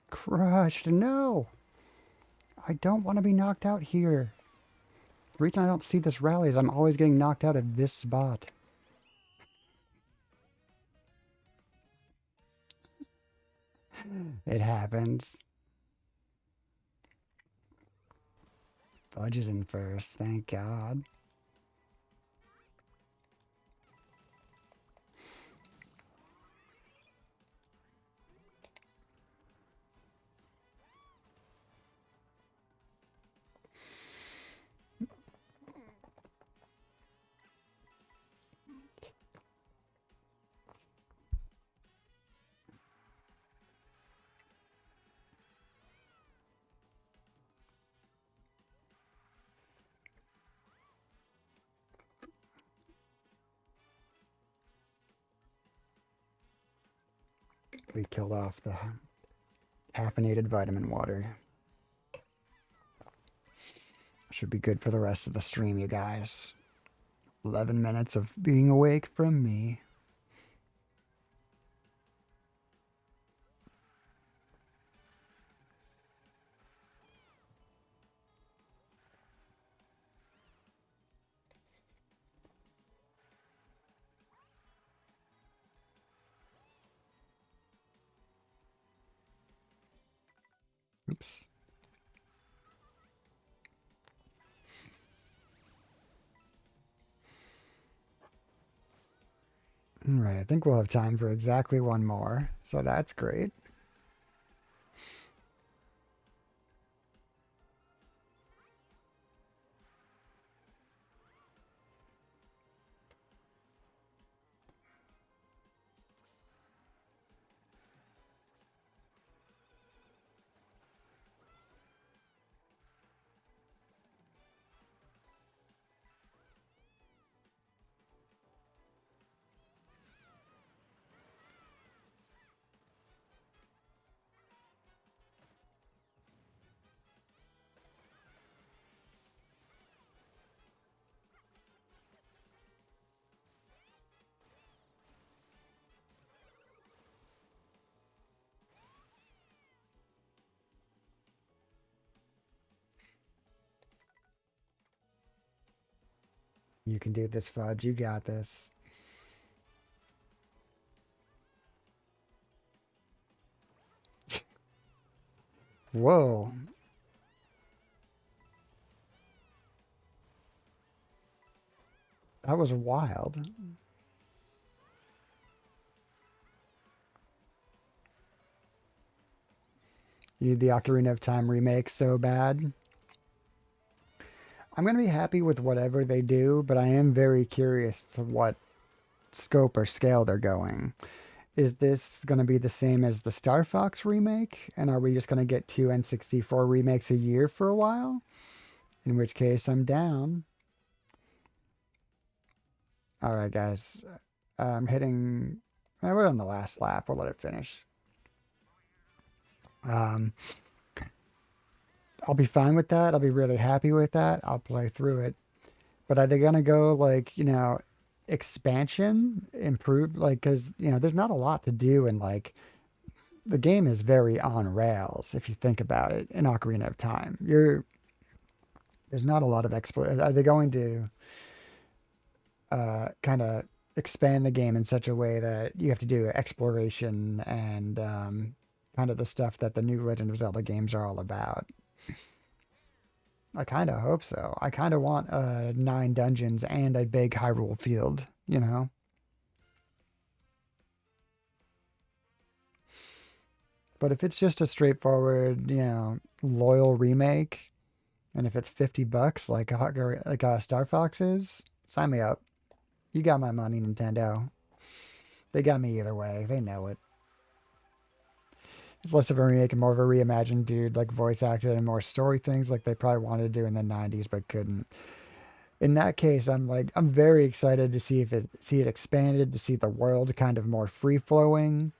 Crushed. No. I don't want to be knocked out here. The reason I don't see this rally is I'm always getting knocked out at this spot. It happens. Fudge is in first, thank God. We killed off the caffeinated vitamin water. Should be good for the rest of the stream, you guys. 11 minutes of being awake from me. Oops. All right, I think we'll have time for exactly one more, so that's great. You can do this, Fudge. You got this. Whoa. That was wild. You the Ocarina of Time remake so bad. I'm gonna be happy with whatever they do, but I am very curious to what scope or scale they're going. Is this gonna be the same as the Star Fox remake? And are we just gonna get two N64 remakes a year for a while? In which case I'm down. Alright guys. I'm hitting we're on the last lap. We'll let it finish. Um I'll be fine with that. I'll be really happy with that. I'll play through it. But are they gonna go like, expansion, improve like because there's not a lot to do and like the game is very on rails if you think about it in Ocarina of Time. There's not a lot of explore. Are they going to kind of expand the game in such a way that you have to do exploration and kind of the stuff that the new Legend of Zelda games are all about? I kind of hope so. I kind of want 9 dungeons and a big Hyrule field, you know? But if it's just a straightforward, loyal remake, and if it's $50 like Star Fox is, sign me up. You got my money, Nintendo. They got me either way. They know it. It's less of a remake and more of a reimagined dude, like voice acted and more story things like they probably wanted to do in the 90s but couldn't. In that case, I'm very excited to see it expanded, to see the world kind of more free flowing.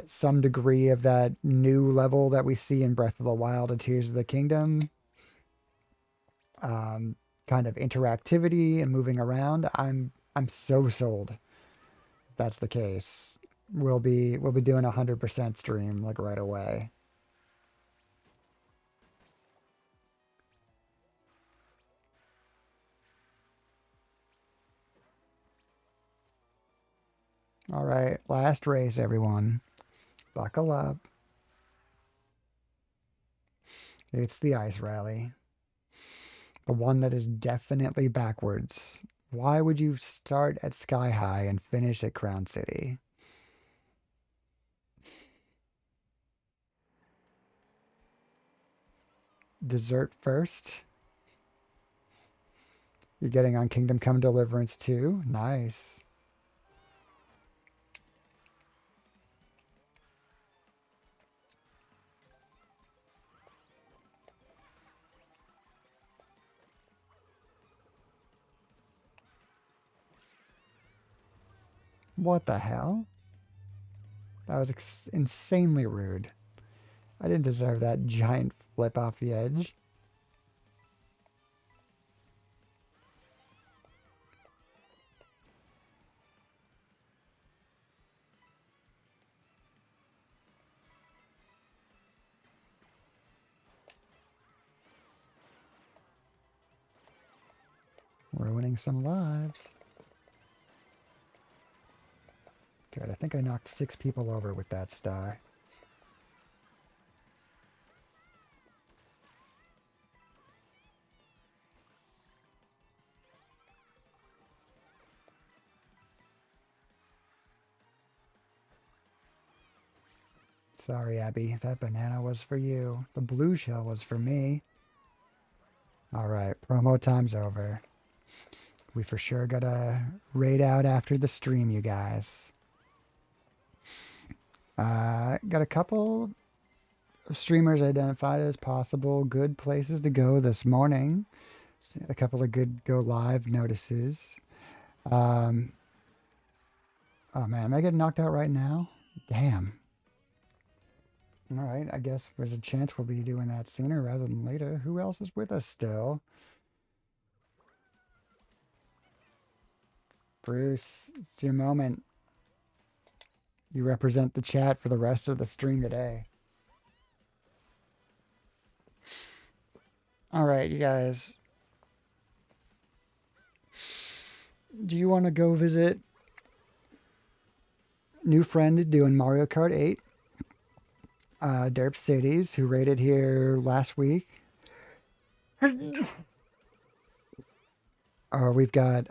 Some degree of that new level that we see in Breath of the Wild and Tears of the Kingdom. Kind of interactivity and moving around. I'm so sold. If that's the case. We'll be doing 100% stream like right away. All right, last race, everyone. Buckle up. It's the ice rally. The one that is definitely backwards. Why would you start at Sky High and finish at Crown City? Dessert first. You're getting on Kingdom Come Deliverance too. Nice. What the hell? That was insanely rude. I didn't deserve that giant flip off the edge. Ruining some lives. Good, I think I knocked 6 people over with that star. Sorry, Abby, that banana was for you. The blue shell was for me. Alright, promo time's over. We for sure gotta raid out after the stream, you guys. Got a couple of streamers identified as possible good places to go this morning. A couple of good go live notices. Um, oh man, am I getting knocked out right now? Damn. All right, I guess there's a chance we'll be doing that sooner rather than later. Who else is with us still? Bruce, it's your moment. You represent the chat for the rest of the stream today. All right, you guys. Do you want to go visit new friend doing Mario Kart 8? Derp Cities, who raided here last week. Or we've got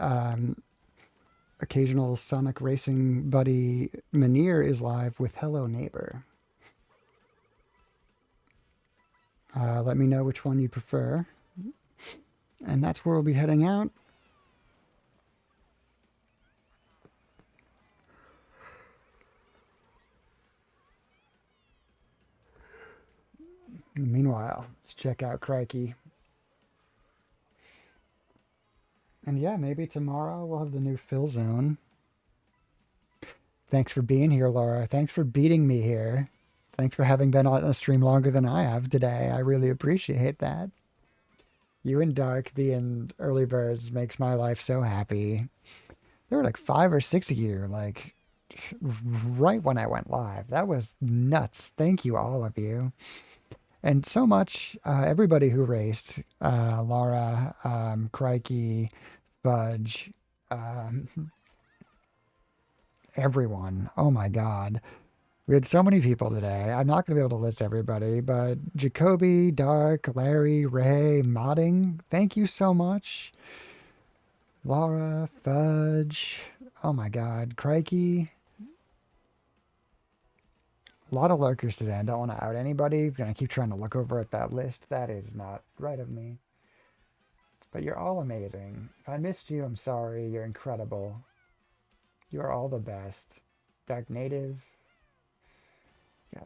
occasional Sonic racing buddy Manir is live with Hello Neighbor. Let me know which one you prefer. And that's where we'll be heading out. Meanwhile, let's check out Crikey. And yeah, maybe tomorrow we'll have the new Fill Zone. Thanks for being here, Laura. Thanks for beating me here. Thanks for having been on the stream longer than I have today. I really appreciate that. You and Dark being early birds makes my life so happy. There were like 5 or 6 of you, like right when I went live. That was nuts. Thank you, all of you. And so much, everybody who raced, Laura, Crikey, Fudge, um, everyone. Oh my God. We had so many people today. I'm not going to be able to list everybody, but Jacoby, Dark, Larry, Ray, Modding, thank you so much. Laura, Fudge, oh my God, Crikey. A lot of lurkers today. I don't want to out anybody. I'm going to keep trying to look over at that list. That is not right of me. But you're all amazing. If I missed you, I'm sorry. You're incredible. You are all the best. Dark Native. Yeah.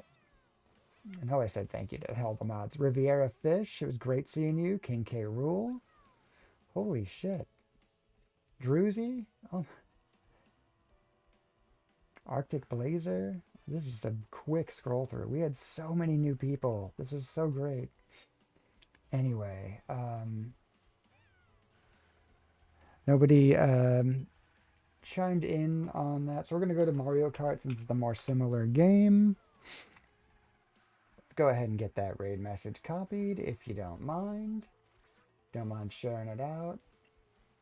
I know I said thank you to all the mods. Riviera Fish. It was great seeing you. King K. Rule. Holy shit. Druzy. Oh. Arctic Blazer. This is just a quick scroll through. We had so many new people. This was so great. Anyway, nobody chimed in on that. So we're going to go to Mario Kart since it's the more similar game. Let's go ahead and get that raid message copied if you don't mind. Don't mind sharing it out.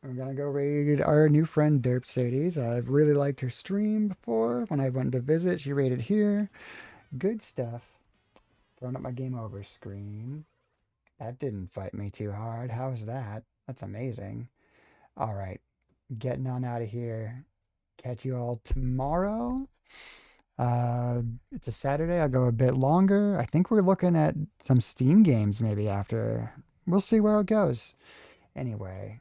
I'm going to go raid our new friend Derp Sadie's. I've really liked her stream before. When I went to visit, she raided here. Good stuff. Throwing up my game over screen. That didn't fight me too hard. How's that? That's amazing. All right. Getting on out of here. Catch you all tomorrow. It's a Saturday. I'll go a bit longer. I think we're looking at some Steam games maybe after. We'll see where it goes. Anyway,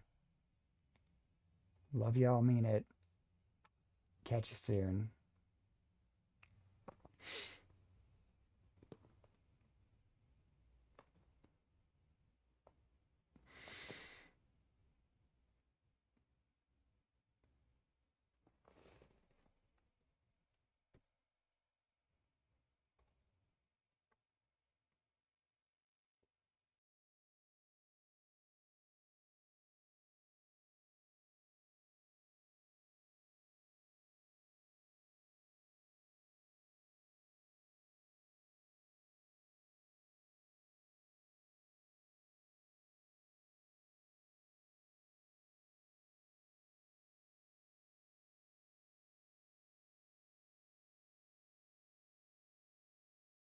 love y'all, mean it. Catch you soon.